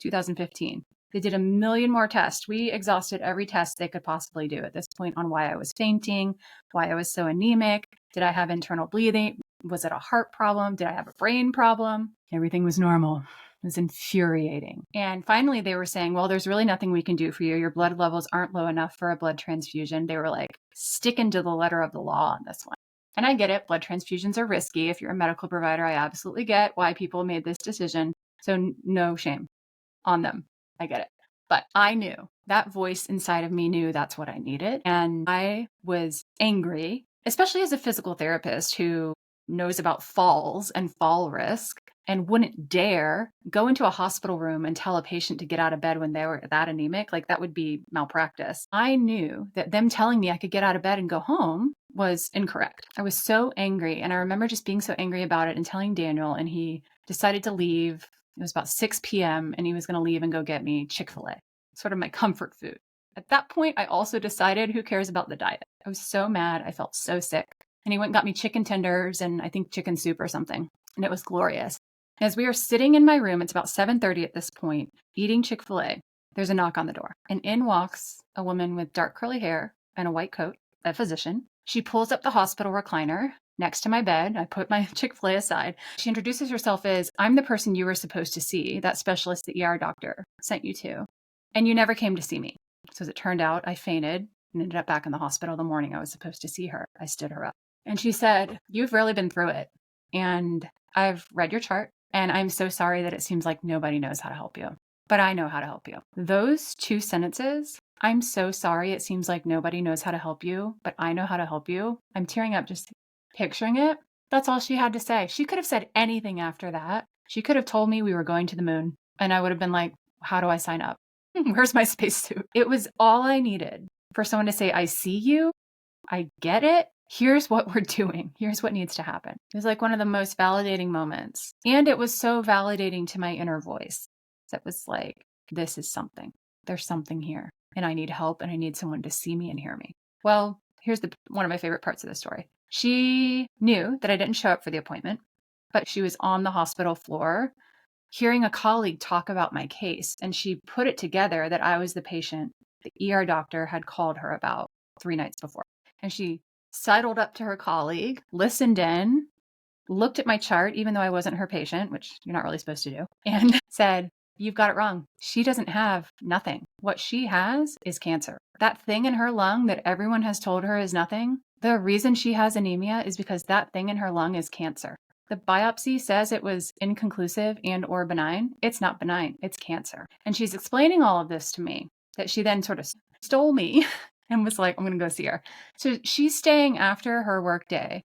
2015. They did a million more tests. We exhausted every test they could possibly do at this point on why I was fainting, why I was so anemic. Did I have internal bleeding? Was it a heart problem? Did I have a brain problem? Everything was normal. It was infuriating. And finally, they were saying, well, there's really nothing we can do for you. Your blood levels aren't low enough for a blood transfusion. They were like sticking to the letter of the law on this one. And I get it. Blood transfusions are risky. If you're a medical provider, I absolutely get why people made this decision. So no shame on them. I get it. But I knew that voice inside of me knew that's what I needed. And I was angry, especially as a physical therapist who knows about falls and fall risk and wouldn't dare go into a hospital room and tell a patient to get out of bed when they were that anemic. Like that would be malpractice. I knew that them telling me I could get out of bed and go home was incorrect. I was so angry. And I remember just being so angry about it and telling Daniel, and he decided to leave. It was about 6 p.m. and he was going to leave and go get me Chick-fil-A, sort of my comfort food. At that point, I also decided who cares about the diet. I was so mad. I felt so sick. And he went and got me chicken tenders and I think chicken soup or something. And it was glorious. As we are sitting in my room, it's about 7:30 at this point, eating Chick-fil-A, there's a knock on the door. And in walks a woman with dark curly hair and a white coat, a physician. She pulls up the hospital recliner next to my bed. I put my Chick-fil-A aside. She introduces herself as, I'm the person you were supposed to see, that specialist the ER doctor sent you to. And you never came to see me. So as it turned out, I fainted and ended up back in the hospital the morning I was supposed to see her. I stood her up. And she said, you've really been through it. And I've read your chart. And I'm so sorry that it seems like nobody knows how to help you. But I know how to help you. Those two sentences, I'm so sorry it seems like nobody knows how to help you, but I know how to help you. I'm tearing up just picturing it. That's all she had to say. She could have said anything after that. She could have told me we were going to the moon. And I would have been like, how do I sign up? Where's my spacesuit? It was all I needed for someone to say, I see you. I get it. Here's what we're doing. Here's what needs to happen. It was like one of the most validating moments. And it was so validating to my inner voice. That was like, this is something. There's something here. And I need help and I need someone to see me and hear me. Well, here's one of my favorite parts of the story. She knew that I didn't show up for the appointment, but she was on the hospital floor hearing a colleague talk about my case. And she put it together that I was the patient the ER doctor had called her about 3 nights before. And she sidled up to her colleague, listened in, looked at my chart, even though I wasn't her patient, which you're not really supposed to do, and said, "You've got it wrong. She doesn't have nothing. What she has is cancer. That thing in her lung that everyone has told her is nothing, the reason she has anemia is because that thing in her lung is cancer. The biopsy says it was inconclusive and or benign. It's not benign, it's cancer." And she's explaining all of this to me, that she then sort of stole me and was like, "I'm going to go see her." So she's staying after her work day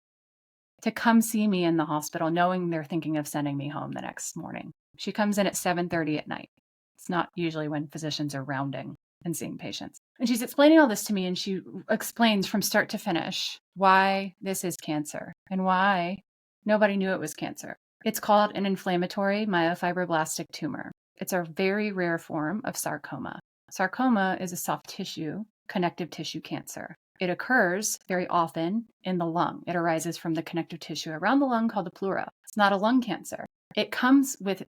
to come see me in the hospital, knowing they're thinking of sending me home the next morning. She comes in at 7:30 at night. It's not usually when physicians are rounding and seeing patients. And she's explaining all this to me, and she explains from start to finish why this is cancer and why nobody knew it was cancer. It's called an inflammatory myofibroblastic tumor. It's a very rare form of sarcoma. Sarcoma is a soft tissue, connective tissue cancer. It occurs very often in the lung. It arises from the connective tissue around the lung called the pleura. It's not a lung cancer. It comes with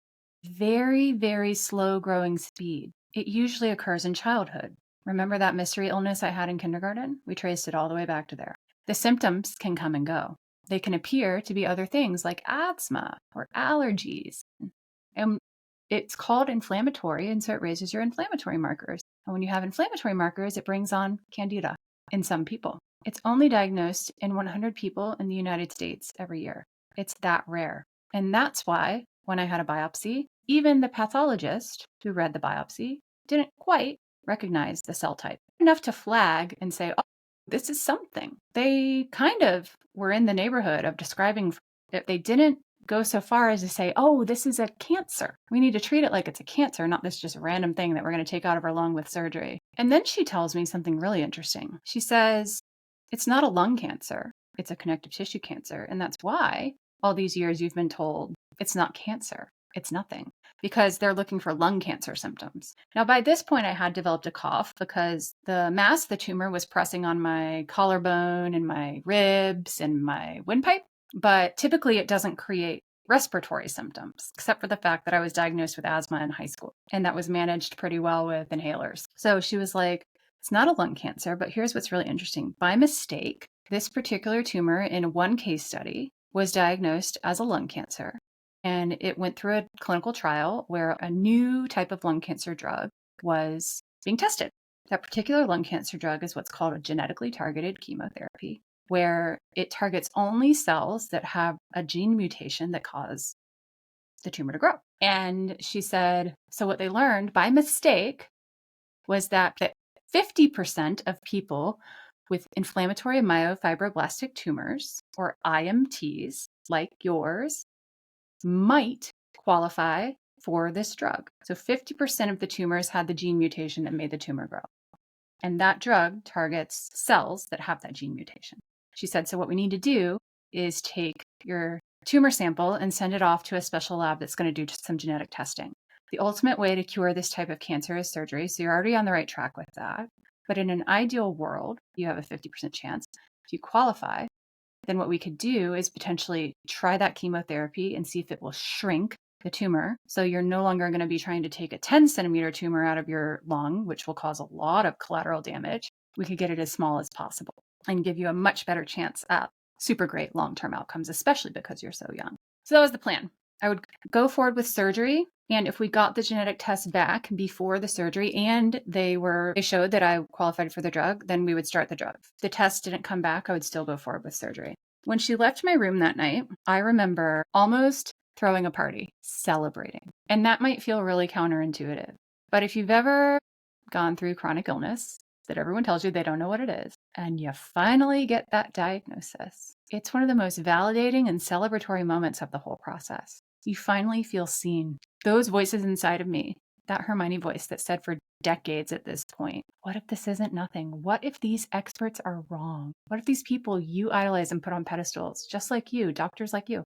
very, very slow growing speed. It usually occurs in childhood. Remember that mystery illness I had in kindergarten? We traced it all the way back to there. The symptoms can come and go. They can appear to be other things like asthma or allergies. And it's called inflammatory, and so it raises your inflammatory markers. And when you have inflammatory markers, it brings on Candida in some people. It's only diagnosed in 100 people in the United States every year. It's that rare. And that's why when I had a biopsy, even the pathologist who read the biopsy didn't quite recognize the cell type enough to flag and say, "Oh, this is something." They kind of were in the neighborhood of describing it. They didn't go so far as to say, "Oh, this is a cancer. We need to treat it like it's a cancer, not this just random thing that we're going to take out of our lung with surgery." And then she tells me something really interesting. She says, "It's not a lung cancer. It's a connective tissue cancer. And that's why all these years you've been told it's not cancer. It's nothing." Because they're looking for lung cancer symptoms. Now, by this point, I had developed a cough because the mass of the tumor was pressing on my collarbone and my ribs and my windpipe. But typically it doesn't create respiratory symptoms, except for the fact that I was diagnosed with asthma in high school. And that was managed pretty well with inhalers. So she was like, "It's not a lung cancer, but here's what's really interesting. By mistake, this particular tumor in one case study was diagnosed as a lung cancer. And it went through a clinical trial where a new type of lung cancer drug was being tested. That particular lung cancer drug is what's called a genetically targeted chemotherapy, where it targets only cells that have a gene mutation that cause the tumor to grow." And she said, so what they learned by mistake was that 50% of people with inflammatory myofibroblastic tumors, or IMTs, like yours, might qualify for this drug. So 50% of the tumors had the gene mutation that made the tumor grow. And that drug targets cells that have that gene mutation. She said, so what we need to do is take your tumor sample and send it off to a special lab that's going to do some genetic testing. The ultimate way to cure this type of cancer is surgery. So you're already on the right track with that. But in an ideal world, you have a 50% chance. If you qualify, then what we could do is potentially try that chemotherapy and see if it will shrink the tumor. So you're no longer going to be trying to take a 10 centimeter tumor out of your lung, which will cause a lot of collateral damage. We could get it as small as possible and give you a much better chance at super great long-term outcomes, especially because you're so young. So that was the plan. I would go forward with surgery. And if we got the genetic test back before the surgery and they showed that I qualified for the drug, then we would start the drug. If the test didn't come back, I would still go forward with surgery. When she left my room that night, I remember almost throwing a party, celebrating. And that might feel really counterintuitive. But if you've ever gone through chronic illness that everyone tells you they don't know what it is, and you finally get that diagnosis, it's one of the most validating and celebratory moments of the whole process. You finally feel seen. Those voices inside of me, that Hermione voice that said for decades at this point, what if this isn't nothing? What if these experts are wrong? What if these people you idolize and put on pedestals, just like you, doctors like you,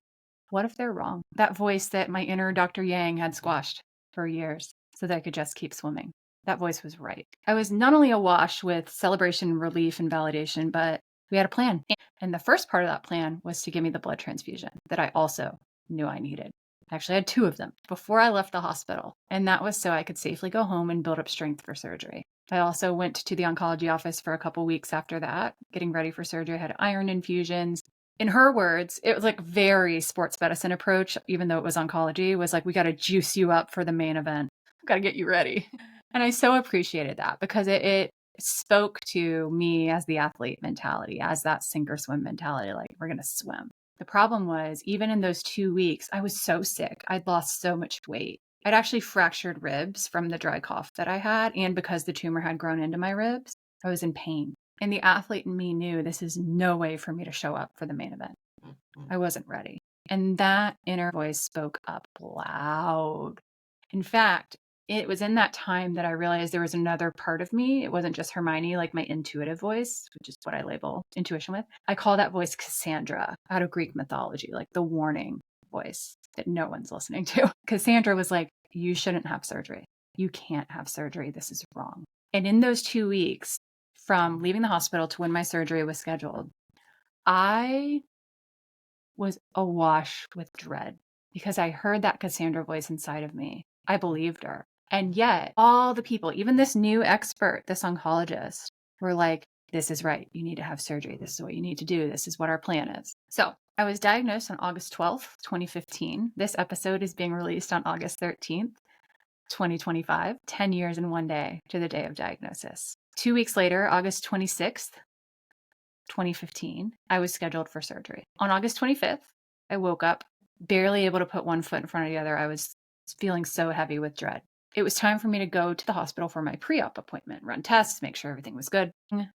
what if they're wrong? That voice that my inner Dr. Yang had squashed for years so that I could just keep swimming. That voice was right. I was not only awash with celebration, relief, and validation, but we had a plan. And the first part of that plan was to give me the blood transfusion that I also knew I needed. I actually had 2 of them before I left the hospital. And that was so I could safely go home and build up strength for surgery. I also went to the oncology office for a couple weeks after that, getting ready for surgery. I had iron infusions. In her words, it was like very sports medicine approach, even though it was oncology, was like, we got to juice you up for the main event. Got to get you ready. And I so appreciated that because it spoke to me as the athlete mentality, as that sink or swim mentality, like we're going to swim. The problem was, even in those 2 weeks, I was so sick. I'd lost so much weight. I'd actually fractured ribs from the dry cough that I had. And because the tumor had grown into my ribs, I was in pain. And the athlete in me knew this is no way for me to show up for the main event. I wasn't ready. And that inner voice spoke up loud. In fact, it was in that time that I realized there was another part of me. It wasn't just Hermione, like my intuitive voice, which is what I label intuition with. I call that voice Cassandra out of Greek mythology, like the warning voice that no one's listening to. Cassandra was like, you shouldn't have surgery. You can't have surgery. This is wrong. And in those 2 weeks, from leaving the hospital to when my surgery was scheduled, I was awash with dread because I heard that Cassandra voice inside of me. I believed her. And yet, all the people, even this new expert, this oncologist, were like, this is right. You need to have surgery. This is what you need to do. This is what our plan is. So I was diagnosed on August 12th, 2015. This episode is being released on August 13th, 2025, 10 years and 1 day to the day of diagnosis. 2 weeks later, August 26th, 2015, I was scheduled for surgery. On August 25th, I woke up barely able to put one foot in front of the other. I was feeling so heavy with dread. It was time for me to go to the hospital for my pre-op appointment, run tests, make sure everything was good.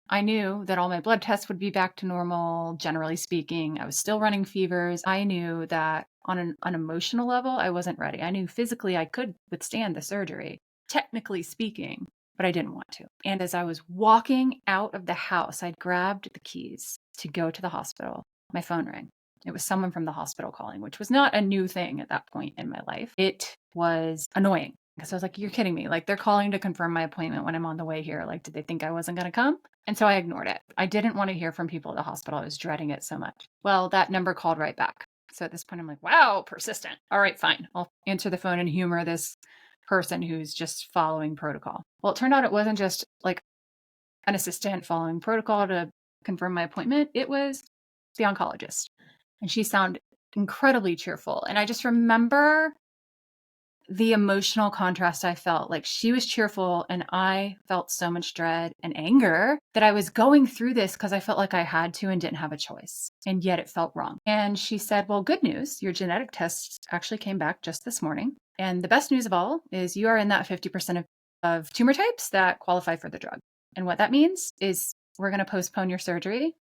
I knew that all my blood tests would be back to normal, generally speaking. I was still running fevers. I knew that on an emotional level, I wasn't ready. I knew physically I could withstand the surgery, technically speaking, but I didn't want to. And as I was walking out of the house, I'd grabbed the keys to go to the hospital. My phone rang. It was someone from the hospital calling, which was not a new thing at that point in my life. It was annoying because I was like, you're kidding me. Like, they're calling to confirm my appointment when I'm on the way here. Like, did they think I wasn't going to come? And so I ignored it. I didn't want to hear from people at the hospital. I was dreading it so much. Well, that number called right back. So at this point, I'm like, wow, persistent. All right, fine. I'll answer the phone and humor this person who's just following protocol. Well, it turned out it wasn't just like an assistant following protocol to confirm my appointment. It was the oncologist. And she sounded incredibly cheerful. And I just remember the emotional contrast I felt. Like, she was cheerful and I felt so much dread and anger that I was going through this because I felt like I had to and didn't have a choice. And yet it felt wrong. And she said, well, good news. Your genetic test actually came back just this morning. And the best news of all is you are in that 50% of tumor types that qualify for the drug. And what that means is we're going to postpone your surgery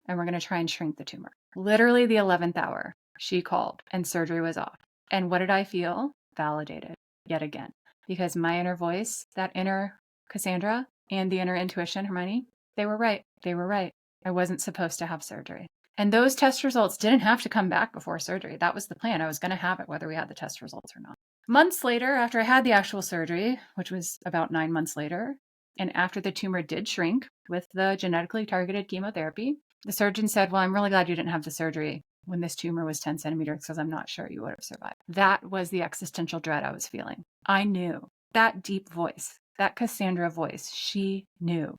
and we're going to try and shrink the tumor. Literally the 11th hour, she called and surgery was off. And what did I feel? Validated yet again. Because my inner voice, that inner Cassandra and the inner intuition, Hermione, they were right. They were right. I wasn't supposed to have surgery. And those test results didn't have to come back before surgery. That was the plan. I was going to have it whether we had the test results or not. Months later, after I had the actual surgery, which was about 9 months later, and after the tumor did shrink with the genetically targeted chemotherapy, the surgeon said, well, I'm really glad you didn't have the surgery when this tumor was 10 centimeters because I'm not sure you would have survived. That was the existential dread I was feeling. I knew that deep voice, that Cassandra voice, she knew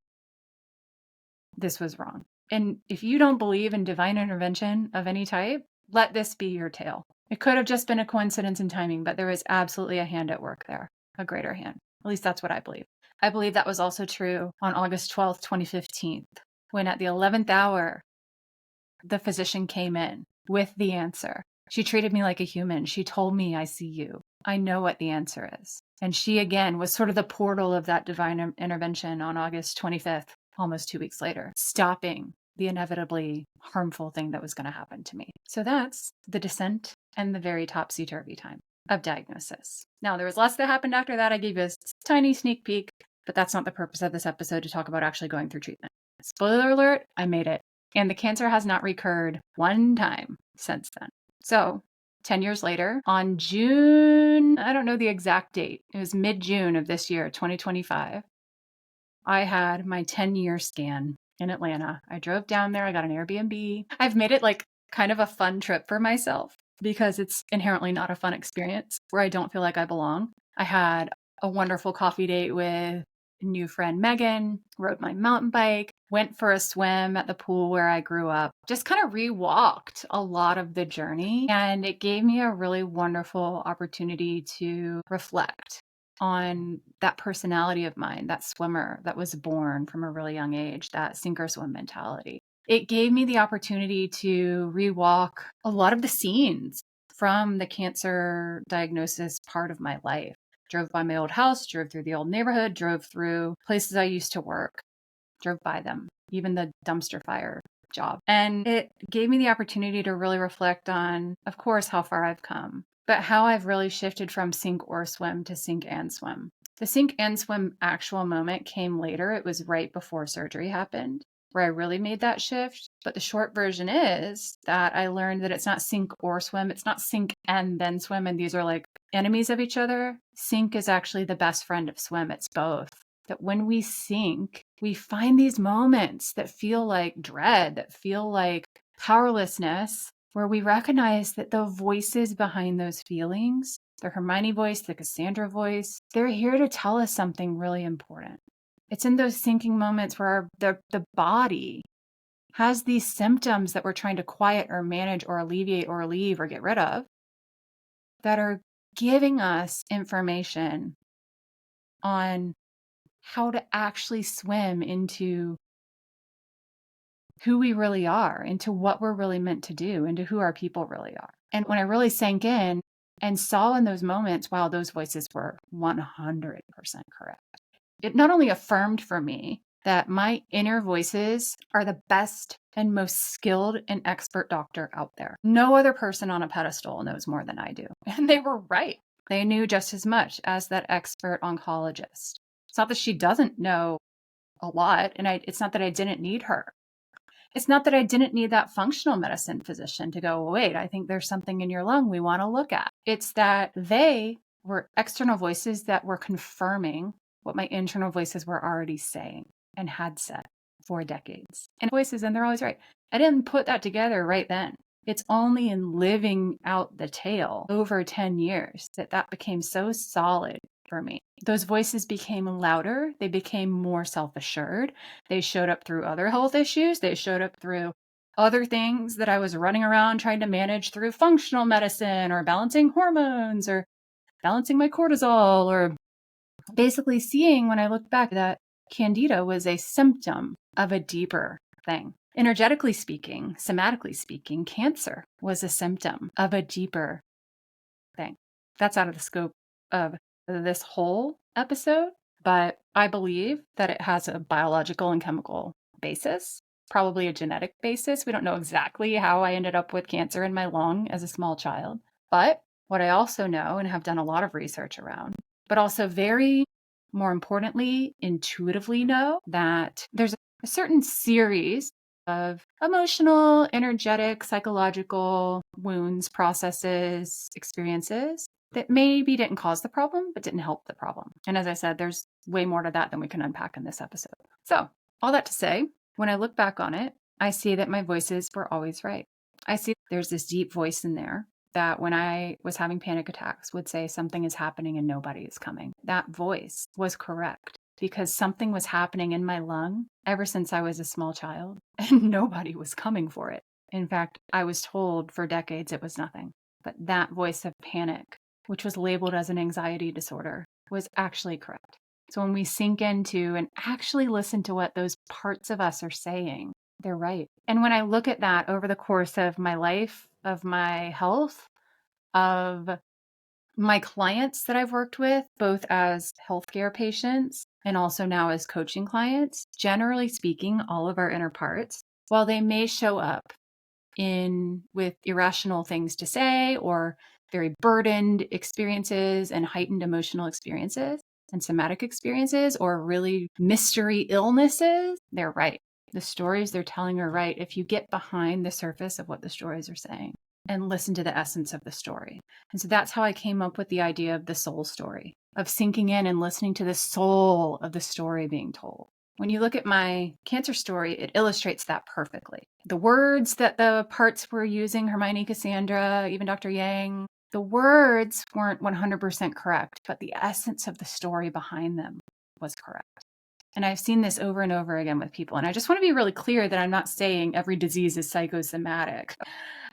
this was wrong. And if you don't believe in divine intervention of any type, let this be your tale. It could have just been a coincidence in timing, but there was absolutely a hand at work there, a greater hand. At least that's what I believe. I believe that was also true on August 12th, 2015, when at the 11th hour, the physician came in with the answer. She treated me like a human. She told me, I see you. I know what the answer is. And she, again, was sort of the portal of that divine intervention on August 25th, almost 2 weeks later, stopping the inevitably harmful thing that was going to happen to me. So that's the descent and the very topsy-turvy time of diagnosis. Now, there was lots that happened after that. I gave you a tiny sneak peek, but that's not the purpose of this episode, to talk about actually going through treatment. Spoiler alert, I made it. And the cancer has not recurred one time since then. So 10 years later, on June, I don't know the exact date, it was mid-June of this year, 2025, I had my 10-year scan in Atlanta. I drove down there. I got an Airbnb. I've made it like kind of a fun trip for myself because it's inherently not a fun experience where I don't feel like I belong. I had a wonderful coffee date with new friend Megan, rode my mountain bike. went for a swim at the pool where I grew up, just kind of rewalked a lot of the journey. And it gave me a really wonderful opportunity to reflect on that personality of mine, that swimmer that was born from a really young age, that sink or swim mentality. It gave me the opportunity to rewalk a lot of the scenes from the cancer diagnosis part of my life. Drove by my old house, drove through the old neighborhood, drove through places I used to work, drove by them, even the dumpster fire job. And it gave me the opportunity to really reflect on, of course, how far I've come, but how I've really shifted from sink or swim to sink and swim. The sink and swim actual moment came later. It was right before surgery happened, where I really made that shift. But the short version is that I learned that it's not sink or swim. It's not sink and then swim. And these are like enemies of each other. Sink is actually the best friend of swim. It's both. That when we sink, we find these moments that feel like dread, that feel like powerlessness, where we recognize that the voices behind those feelings, the Hermione voice, the Cassandra voice, they're here to tell us something really important. It's in those sinking moments where the body has these symptoms that we're trying to quiet or manage or alleviate or relieve or get rid of that are giving us information on how to actually swim into who we really are, into what we're really meant to do, into who our people really are. And when I really sank in and saw in those moments, wow, those voices were 100% correct. It not only affirmed for me that my inner voices are the best and most skilled and expert doctor out there. No other person on a pedestal knows more than I do. And they were right. They knew just as much as that expert oncologist. It's not that she doesn't know a lot, and it's not that I didn't need her. It's not that I didn't need that functional medicine physician to go, wait, I think there's something in your lung we want to look at. It's that they were external voices that were confirming what my internal voices were already saying and had said for decades. And voices, and they're always right. I didn't put that together right then. It's only in living out the tale over 10 years that became so solid for me. Those voices became louder. They became more self-assured. They showed up through other health issues. They showed up through other things that I was running around trying to manage through functional medicine or balancing hormones or balancing my cortisol, or basically seeing when I look back that Candida was a symptom of a deeper thing. Energetically speaking, somatically speaking, cancer was a symptom of a deeper thing. That's out of the scope of this whole episode, but I believe that it has a biological and chemical basis, probably a genetic basis. We don't know exactly how I ended up with cancer in my lung as a small child. But what I also know and have done a lot of research around, but also very, more importantly, intuitively know that there's a certain series of emotional, energetic, psychological wounds, processes, experiences that maybe didn't cause the problem, but didn't help the problem. And as I said, there's way more to that than we can unpack in this episode. So all that to say, when I look back on it, I see that my voices were always right. I see there's this deep voice in there that when I was having panic attacks would say something is happening and nobody is coming. That voice was correct because something was happening in my lung ever since I was a small child and nobody was coming for it. In fact, I was told for decades it was nothing. But that voice of panic, which was labeled as an anxiety disorder, was actually correct. So when we sink into and actually listen to what those parts of us are saying, they're right. And when I look at that over the course of my life, of my health, of my clients that I've worked with, both as healthcare patients and also now as coaching clients, generally speaking, all of our inner parts, while they may show up with irrational things to say or very burdened experiences and heightened emotional experiences and somatic experiences or really mystery illnesses, they're right. The stories they're telling are right if you get behind the surface of what the stories are saying and listen to the essence of the story. And so that's how I came up with the idea of the soul story, of sinking in and listening to the soul of the story being told. When you look at my cancer story, it illustrates that perfectly. The words that the parts were using, Hermione, Cassandra, even Dr. Yang, the words weren't 100% correct, but the essence of the story behind them was correct. And I've seen this over and over again with people. And I just want to be really clear that I'm not saying every disease is psychosomatic.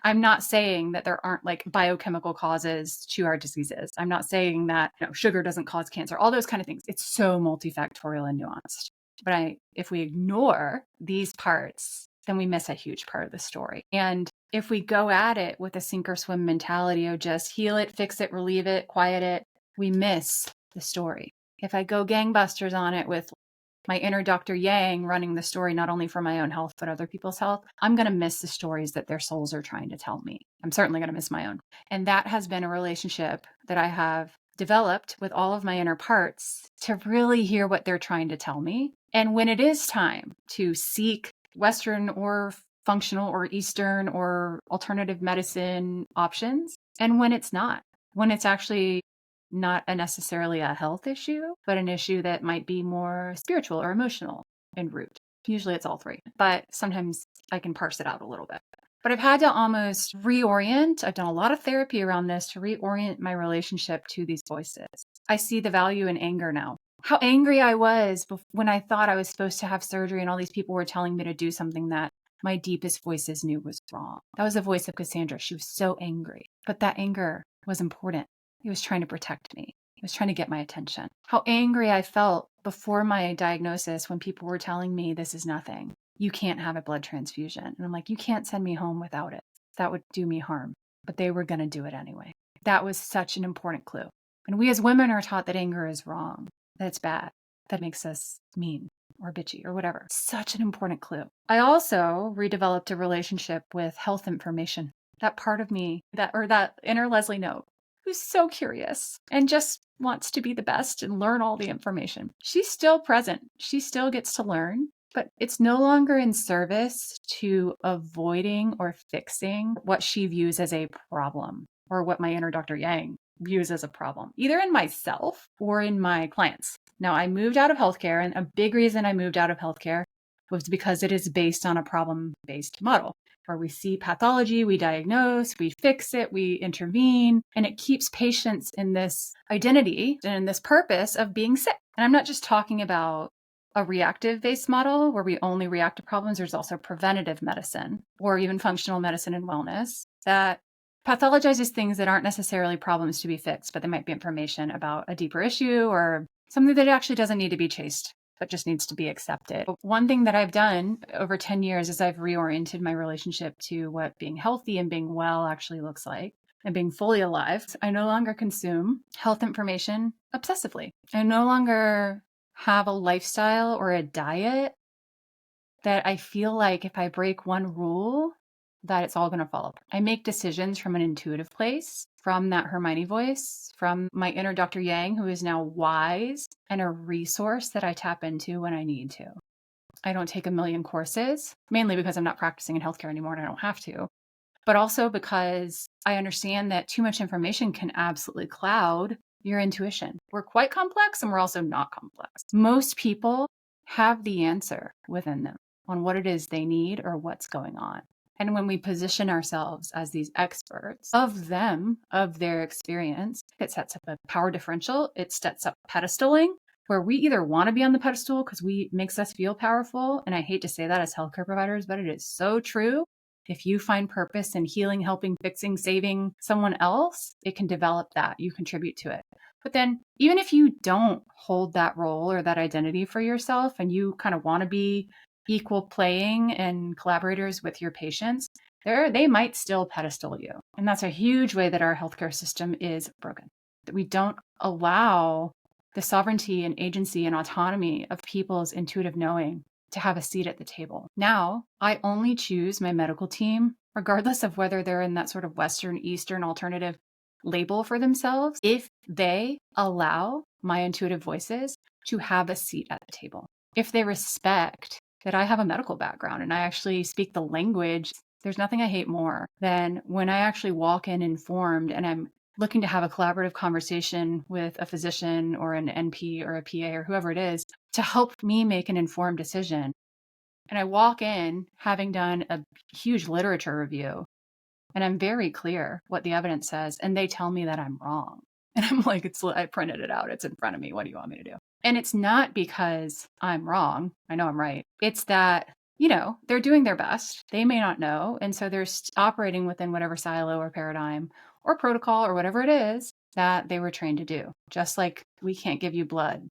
I'm not saying that there aren't like biochemical causes to our diseases. I'm not saying that sugar doesn't cause cancer, all those kind of things. It's so multifactorial and nuanced. But if we ignore these parts, then we miss a huge part of the story. And if we go at it with a sink or swim mentality of just heal it, fix it, relieve it, quiet it, we miss the story. If I go gangbusters on it with my inner Dr. Yang running the story, not only for my own health, but other people's health, I'm going to miss the stories that their souls are trying to tell me. I'm certainly going to miss my own. And that has been a relationship that I have developed with all of my inner parts to really hear what they're trying to tell me. And when it is time to seek Western or functional or Eastern or alternative medicine options, and when it's not, when it's actually not necessarily a health issue, but an issue that might be more spiritual or emotional in root. Usually it's all three, but sometimes I can parse it out a little bit. But I've had to almost reorient. I've done a lot of therapy around this to reorient my relationship to these voices. I see the value in anger now. How angry I was when I thought I was supposed to have surgery and all these people were telling me to do something that my deepest voices knew was wrong. That was the voice of Cassandra. She was so angry, but that anger was important. He was trying to protect me. He was trying to get my attention. How angry I felt before my diagnosis when people were telling me this is nothing. You can't have a blood transfusion. And I'm like, you can't send me home without it. That would do me harm. But they were going to do it anyway. That was such an important clue. And we as women are taught that anger is wrong, that it's bad, that makes us mean or bitchy or whatever. Such an important clue. I also redeveloped a relationship with health information. That part of me, that inner Leslie Knope, who's so curious and just wants to be the best and learn all the information. She's still present. She still gets to learn, but it's no longer in service to avoiding or fixing what she views as a problem or what my inner Dr. Yang views as a problem, either in myself or in my clients. Now, I moved out of healthcare, and a big reason I moved out of healthcare was because it is based on a problem-based model, where we see pathology, we diagnose, we fix it, we intervene, and it keeps patients in this identity and in this purpose of being sick. And I'm not just talking about a reactive-based model where we only react to problems. There's also preventative medicine or even functional medicine and wellness that pathologizes things that aren't necessarily problems to be fixed, but they might be information about a deeper issue or something that actually doesn't need to be chased, but just needs to be accepted. One thing that I've done over 10 years is I've reoriented my relationship to what being healthy and being well actually looks like and being fully alive. I no longer consume health information obsessively. I no longer have a lifestyle or a diet that I feel like if I break one rule, that it's all going to fall apart. I make decisions from an intuitive place, from that Hermione voice, from my inner Dr. Yang, who is now wise and a resource that I tap into when I need to. I don't take a million courses, mainly because I'm not practicing in healthcare anymore and I don't have to, but also because I understand that too much information can absolutely cloud your intuition. We're quite complex and we're also not complex. Most people have the answer within them on what it is they need or what's going on. And when we position ourselves as these experts of them, of their experience, it sets up a power differential. It sets up pedestaling where we either want to be on the pedestal because it makes us feel powerful. And I hate to say that as healthcare providers, but it is so true. If you find purpose in healing, helping, fixing, saving someone else, it can develop that. You contribute to it. But then even if you don't hold that role or that identity for yourself and you kind of want to be equal playing and collaborators with your patients, they might still pedestal you. And that's a huge way that our healthcare system is broken, that we don't allow the sovereignty and agency and autonomy of people's intuitive knowing to have a seat at the table. Now, I only choose my medical team, regardless of whether they're in that sort of Western, Eastern alternative label for themselves, if they allow my intuitive voices to have a seat at the table. If they respect that I have a medical background and I actually speak the language, there's nothing I hate more than when I actually walk in informed and I'm looking to have a collaborative conversation with a physician or an NP or a PA or whoever it is to help me make an informed decision. And I walk in having done a huge literature review and I'm very clear what the evidence says. And they tell me that I'm wrong. And I'm like, I printed it out. It's in front of me. What do you want me to do? And it's not because I'm wrong. I know I'm right. It's that, you know, they're doing their best. They may not know. And so they're operating within whatever silo or paradigm or protocol or whatever it is that they were trained to do. Just like we can't give you blood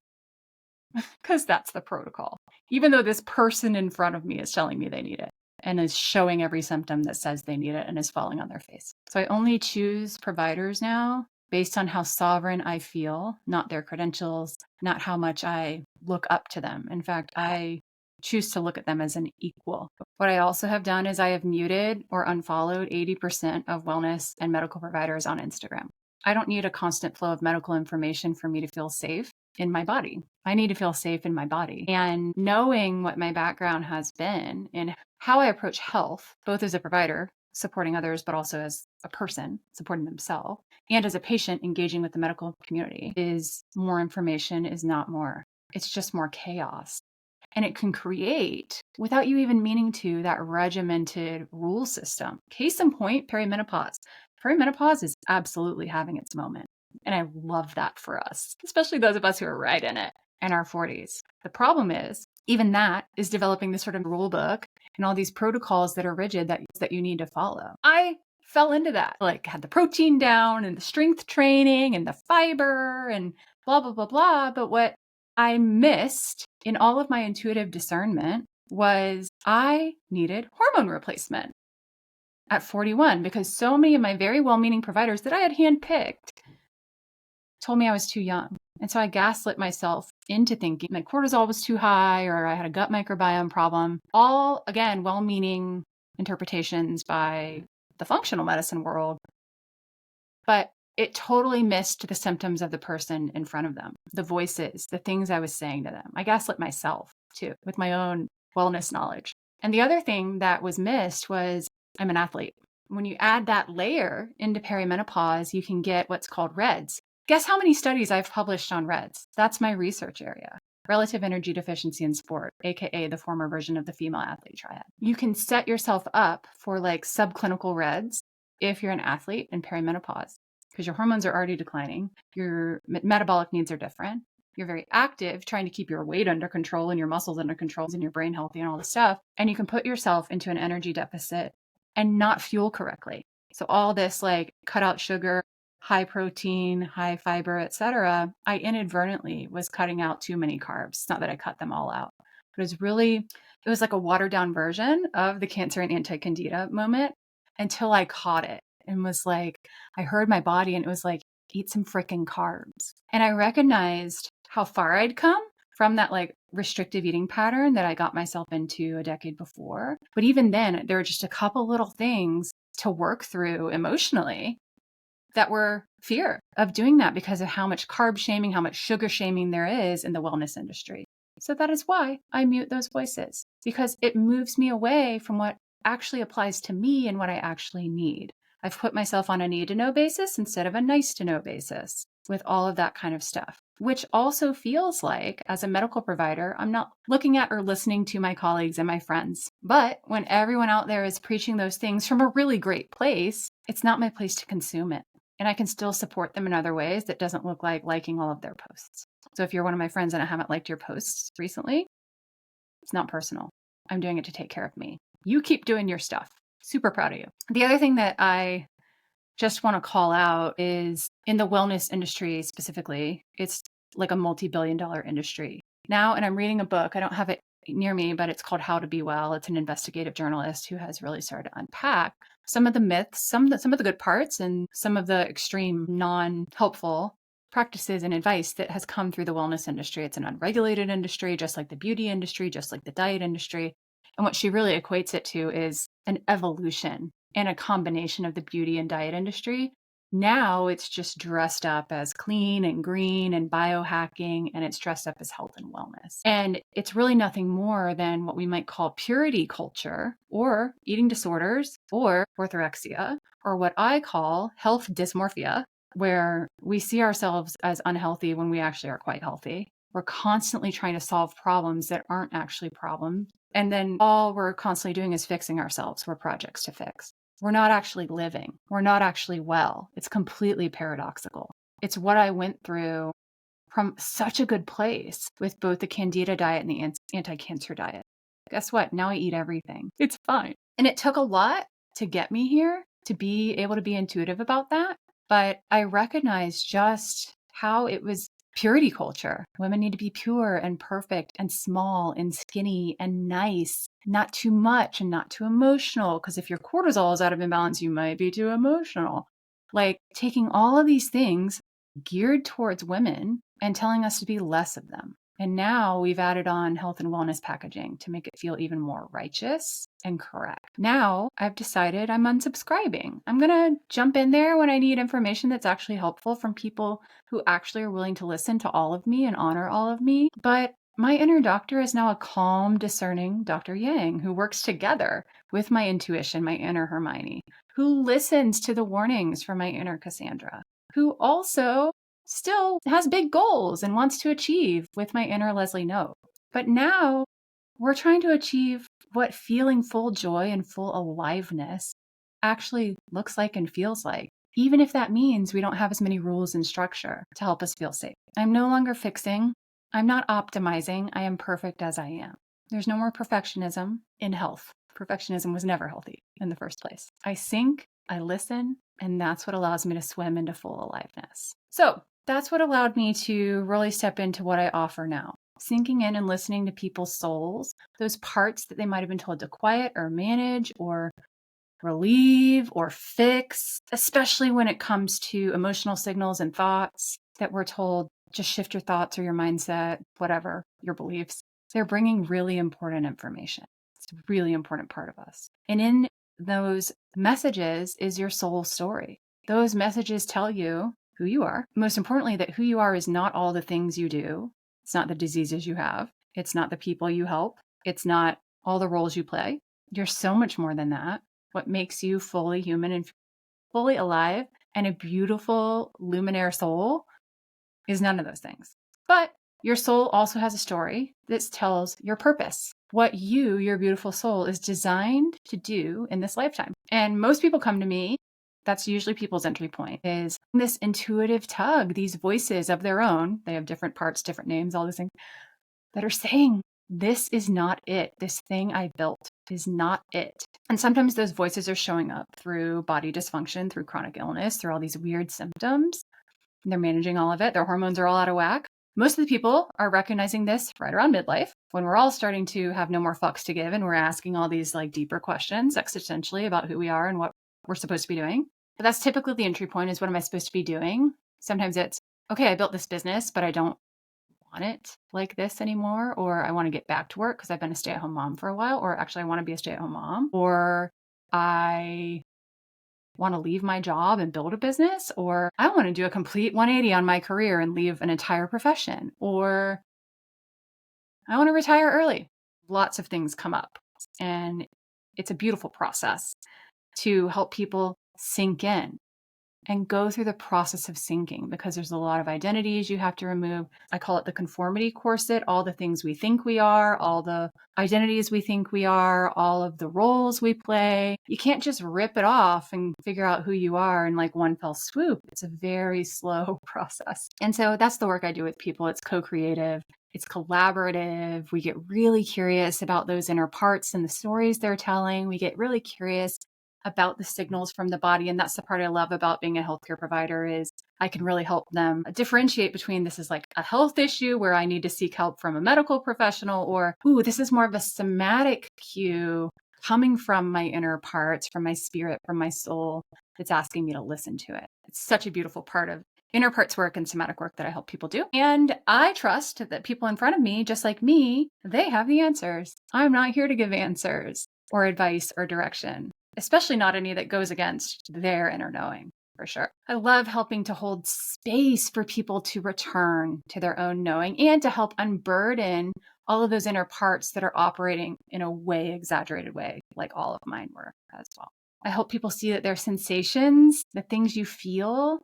because that's the protocol, even though this person in front of me is telling me they need it and is showing every symptom that says they need it and is falling on their face. So I only choose providers now based on how sovereign I feel, not their credentials, not how much I look up to them. In fact, I choose to look at them as an equal. What I also have done is I have muted or unfollowed 80% of wellness and medical providers on Instagram. I don't need a constant flow of medical information for me to feel safe in my body. I need to feel safe in my body. And knowing what my background has been and how I approach health, both as a provider supporting others, but also as a person supporting themselves, and as a patient engaging with the medical community, is more information, is not more. It's just more chaos. And it can create, without you even meaning to, that regimented rule system. Case in point, perimenopause. Perimenopause is absolutely having its moment. And I love that for us, especially those of us who are right in it in our 40s. The problem is, even that is developing this sort of rule book and all these protocols that are rigid that you need to follow. I fell into that, like had the protein down and the strength training and the fiber and blah, blah, blah, blah. But what I missed in all of my intuitive discernment was I needed hormone replacement at 41 because so many of my very well-meaning providers that I had handpicked told me I was too young. And so I gaslit myself into thinking my cortisol was too high or I had a gut microbiome problem. All, again, well-meaning interpretations by the functional medicine world. But it totally missed the symptoms of the person in front of them, the voices, the things I was saying to them. I gaslit myself too with my own wellness knowledge. And the other thing that was missed was I'm an athlete. When you add that layer into perimenopause, you can get what's called REDS. Guess how many studies I've published on REDS? That's my research area. Relative energy deficiency in sport, AKA the former version of the female athlete triad. You can set yourself up for like subclinical REDS if you're an athlete in perimenopause, because your hormones are already declining, your metabolic needs are different, you're very active trying to keep your weight under control and your muscles under control and your brain healthy and all this stuff, and you can put yourself into an energy deficit and not fuel correctly. So all this like cut out sugar, high protein, high fiber, etc., I inadvertently was cutting out too many carbs. It's not that I cut them all out, but it was like a watered down version of the cancer and anti-Candida moment until I caught it and was like, I heard my body and it was like, eat some freaking carbs. And I recognized how far I'd come from that like restrictive eating pattern that I got myself into a decade before. But even then, there were just a couple little things to work through emotionally that were fear of doing that because of how much carb shaming, how much sugar shaming there is in the wellness industry. So that is why I mute those voices, because it moves me away from what actually applies to me and what I actually need. I've put myself on a need to know basis instead of a nice to know basis with all of that kind of stuff, which also feels like as a medical provider, I'm not looking at or listening to my colleagues and my friends. But when everyone out there is preaching those things from a really great place, it's not my place to consume it. And I can still support them in other ways that doesn't look like liking all of their posts. So if you're one of my friends and I haven't liked your posts recently, it's not personal. I'm doing it to take care of me. You keep doing your stuff. Super proud of you. The other thing that I just want to call out is in the wellness industry specifically, it's like a multi-billion-dollar industry now. And I'm reading a book. I don't have it near me, but it's called How to Be Well. It's an investigative journalist who has really started to unpack some of the myths, some of the good parts, and some of the extreme non-helpful practices and advice that has come through the wellness industry. It's an unregulated industry, just like the beauty industry, just like the diet industry. And what she really equates it to is an evolution and a combination of the beauty and diet industry. Now it's just dressed up as clean and green and biohacking, and it's dressed up as health and wellness. And it's really nothing more than what we might call purity culture or eating disorders or orthorexia, or what I call health dysmorphia, where we see ourselves as unhealthy when we actually are quite healthy. We're constantly trying to solve problems that aren't actually problems. And then all we're constantly doing is fixing ourselves. We're projects to fix. We're not actually living. We're not actually well. It's completely paradoxical. It's what I went through from such a good place with both the Candida diet and the anti-cancer diet. Guess what? Now I eat everything. It's fine. And it took a lot to get me here, to be able to be intuitive about that. But I recognized just how it was purity culture. Women need to be pure and perfect and small and skinny and nice, not too much and not too emotional. Because if your cortisol is out of imbalance, you might be too emotional. Like taking all of these things geared towards women and telling us to be less of them. And now we've added on health and wellness packaging to make it feel even more righteous and correct. Now I've decided I'm unsubscribing. I'm going to jump in there when I need information that's actually helpful from people who actually are willing to listen to all of me and honor all of me. But my inner doctor is now a calm, discerning Dr. Yang who works together with my intuition, my inner Hermione, who listens to the warnings from my inner Cassandra, who also still has big goals and wants to achieve with my inner Leslie Knope. But now we're trying to achieve what feeling full joy and full aliveness actually looks like and feels like, even if that means we don't have as many rules and structure to help us feel safe. I'm no longer fixing. I'm not optimizing. I am perfect as I am. There's no more perfectionism in health. Perfectionism was never healthy in the first place. I sync, I listen, and that's what allows me to swim into full aliveness. So that's what allowed me to really step into what I offer now. Sinking in and listening to people's souls, those parts that they might have been told to quiet or manage or relieve or fix, especially when it comes to emotional signals and thoughts that we're told, just shift your thoughts or your mindset, whatever, your beliefs. They're bringing really important information. It's a really important part of us. And in those messages is your soul story. Those messages tell you who you are. Most importantly, that who you are is not all the things you do. It's not the diseases you have. It's not the people you help. It's not all the roles you play. You're so much more than that. What makes you fully human and fully alive and a beautiful luminaire soul is none of those things. But your soul also has a story that tells your purpose, what you, your beautiful soul, is designed to do in this lifetime. And most people come to me, that's usually people's entry point, is this intuitive tug, these voices of their own. They have different parts, different names, all these things that are saying, this is not it. This thing I built is not it. And sometimes those voices are showing up through body dysfunction, through chronic illness, through all these weird symptoms. And they're managing all of it. Their hormones are all out of whack. Most of the people are recognizing this right around midlife when we're all starting to have no more fucks to give and we're asking all these like deeper questions existentially about who we are and what we're supposed to be doing. But that's typically the entry point is, what am I supposed to be doing? Sometimes it's, okay, I built this business, but I don't want it like this anymore, or I want to get back to work because I've been a stay-at-home mom for a while, or actually I want to be a stay-at-home mom, or I want to leave my job and build a business, or I want to do a complete 180 on my career and leave an entire profession, or I want to retire early. Lots of things come up, and it's a beautiful process to help people sink in and go through the process of sinking, because there's a lot of identities you have to remove. I call it the conformity corset, all the things we think we are, all the identities we think we are, all of the roles we play. You can't just rip it off and figure out who you are in like one fell swoop. It's a very slow process. And so that's the work I do with people. It's co-creative. It's collaborative. We get really curious about those inner parts and the stories they're telling. We get really curious about the signals from the body. And that's the part I love about being a healthcare provider, is I can really help them differentiate between, this is like a health issue where I need to seek help from a medical professional, or, ooh, this is more of a somatic cue coming from my inner parts, from my spirit, from my soul, that's asking me to listen to it. It's such a beautiful part of inner parts work and somatic work that I help people do. And I trust that people in front of me, just like me, they have the answers. I'm not here to give answers or advice or direction, especially not any that goes against their inner knowing, for sure. I love helping to hold space for people to return to their own knowing and to help unburden all of those inner parts that are operating in a way exaggerated way, like all of mine were as well. I help people see that their sensations, the things you feel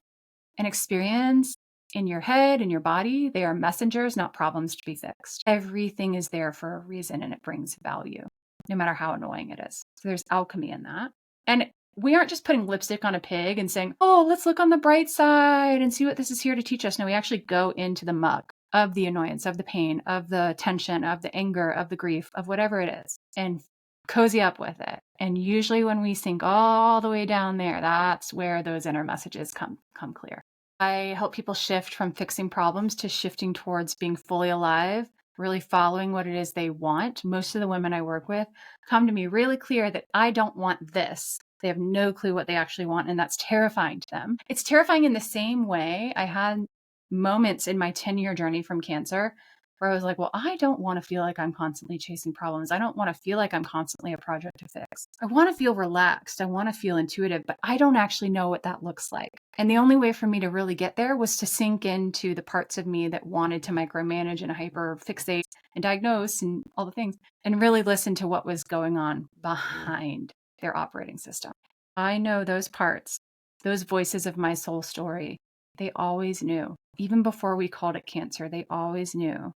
and experience in your head and your body, they are messengers, not problems to be fixed. Everything is there for a reason and it brings value, no matter how annoying it is. So there's alchemy in that. And we aren't just putting lipstick on a pig and saying, oh, let's look on the bright side and see what this is here to teach us. No, we actually go into the muck of the annoyance, of the pain, of the tension, of the anger, of the grief, of whatever it is, and cozy up with it. And usually when we sink all the way down there, that's where those inner messages come clear. I help people shift from fixing problems to shifting towards being fully alive, really following what it is they want. Most of the women I work with come to me really clear that I don't want this. They have no clue what they actually want, and that's terrifying to them. It's terrifying in the same way I had moments in my 10-year journey from cancer where I was like, well, I don't want to feel like I'm constantly chasing problems. I don't want to feel like I'm constantly a project to fix. I want to feel relaxed. I want to feel intuitive, but I don't actually know what that looks like. And the only way for me to really get there was to sink into the parts of me that wanted to micromanage and hyper fixate and diagnose and all the things, and really listen to what was going on behind their operating system. I know those parts, those voices of my soul story, they always knew. Even before we called it cancer, they always knew.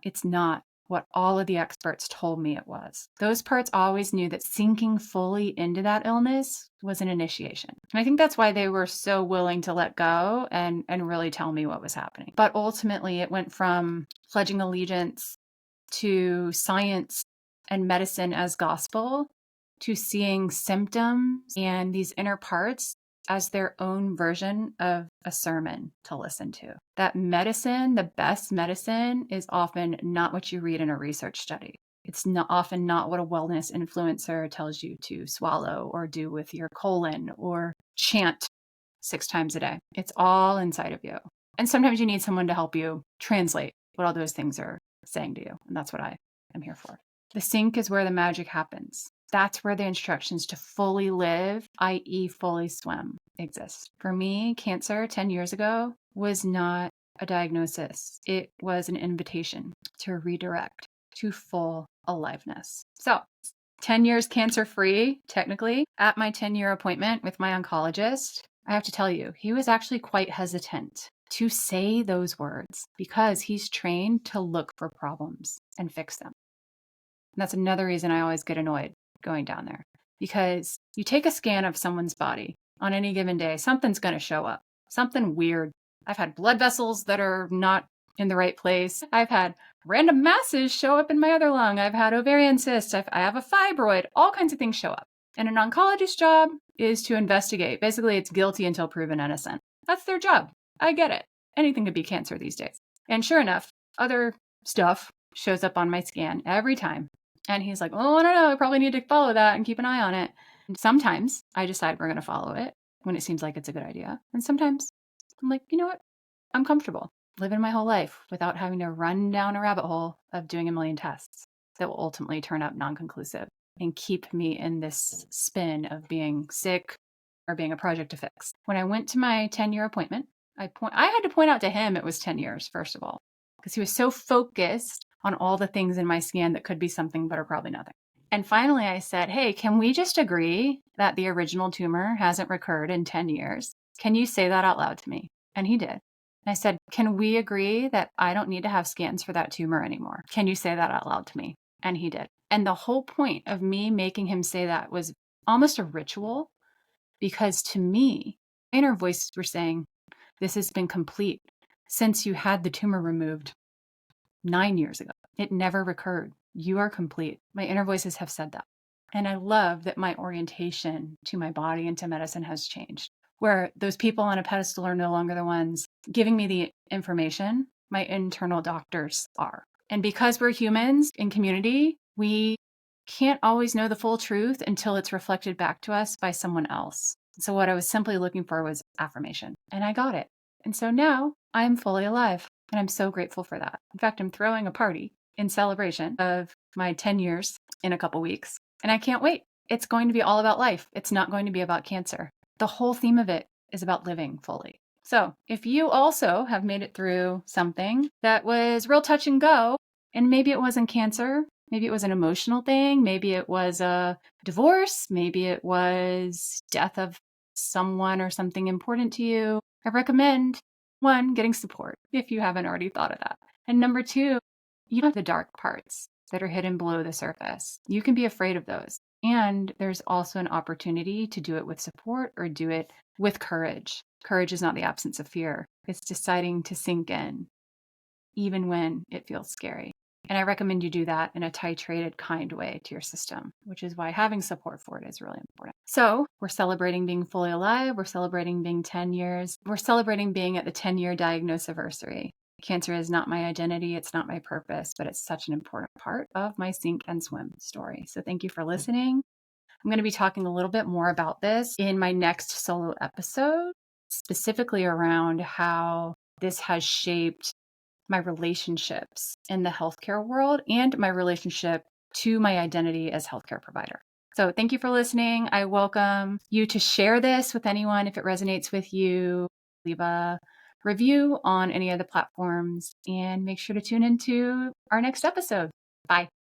It's not what all of the experts told me it was. Those parts always knew that sinking fully into that illness was an initiation. And I think that's why they were so willing to let go and really tell me what was happening. But ultimately, it went from pledging allegiance to science and medicine as gospel to seeing symptoms and these inner parts as their own version of a sermon to listen to. That medicine, the best medicine, is often not what you read in a research study. It's often not what a wellness influencer tells you to swallow or do with your colon or chant 6 times a day. It's all inside of you. And sometimes you need someone to help you translate what all those things are saying to you. And that's what I am here for. The sink is where the magic happens. That's where the instructions to fully live, i.e. fully swim, exist. For me, cancer 10 years ago was not a diagnosis. It was an invitation to redirect to full aliveness. So 10 years cancer-free, technically. At my 10-year appointment with my oncologist, I have to tell you, he was actually quite hesitant to say those words because he's trained to look for problems and fix them. And that's another reason I always get annoyed going down there, because you take a scan of someone's body on any given day, something's going to show up, something weird. I've had blood vessels that are not in the right place. I've had random masses show up in my other lung. I've had ovarian cysts. I have a fibroid. All kinds of things show up. And an oncologist's job is to investigate. Basically, it's guilty until proven innocent. That's their job. I get it. Anything could be cancer these days. And sure enough, other stuff shows up on my scan every time. And he's like, oh, I don't know, I probably need to follow that and keep an eye on it. And sometimes I decide we're going to follow it when it seems like it's a good idea. And sometimes I'm like, you know what? I'm comfortable living my whole life without having to run down a rabbit hole of doing a million tests that will ultimately turn up non-conclusive and keep me in this spin of being sick or being a project to fix. When I went to my 10-year appointment, I had to point out to him it was 10 years, first of all, because he was so focused on all the things in my scan that could be something but are probably nothing. And finally I said, hey, can we just agree that the original tumor hasn't recurred in 10 years? Can you say that out loud to me? And he did. And I said, can we agree that I don't need to have scans for that tumor anymore? Can you say that out loud to me? And he did. And the whole point of me making him say that was almost a ritual, because to me, inner voices were saying, this has been complete since you had the tumor removed 9 years ago. It never recurred. You are complete. My inner voices have said that. And I love that my orientation to my body and to medicine has changed, where those people on a pedestal are no longer the ones giving me the information. My internal doctors are. And because we're humans in community, we can't always know the full truth until it's reflected back to us by someone else. So what I was simply looking for was affirmation, and I got it. And so now I'm fully alive. And I'm so grateful for that. In fact, I'm throwing a party in celebration of my 10 years in a couple weeks. And I can't wait. It's going to be all about life. It's not going to be about cancer. The whole theme of it is about living fully. So if you also have made it through something that was real touch and go, and maybe it wasn't cancer, maybe it was an emotional thing, maybe it was a divorce, maybe it was death of someone or something important to you, I recommend, 1, getting support if you haven't already thought of that. And number 2, you have the dark parts that are hidden below the surface. You can be afraid of those. And there's also an opportunity to do it with support or do it with courage. Courage is not the absence of fear. It's deciding to sink in, even when it feels scary. And I recommend you do that in a titrated, kind way to your system, which is why having support for it is really important. So we're celebrating being fully alive. We're celebrating being 10 years. We're celebrating being at the 10-year diagnosiversary. Cancer is not my identity. It's not my purpose, but it's such an important part of my sink and swim story. So thank you for listening. I'm going to be talking a little bit more about this in my next solo episode, specifically around how this has shaped my relationships in the healthcare world and my relationship to my identity as healthcare provider. So thank you for listening. I welcome you to share this with anyone if it resonates with you. Leave a review on any of the platforms and make sure to tune into our next episode. Bye.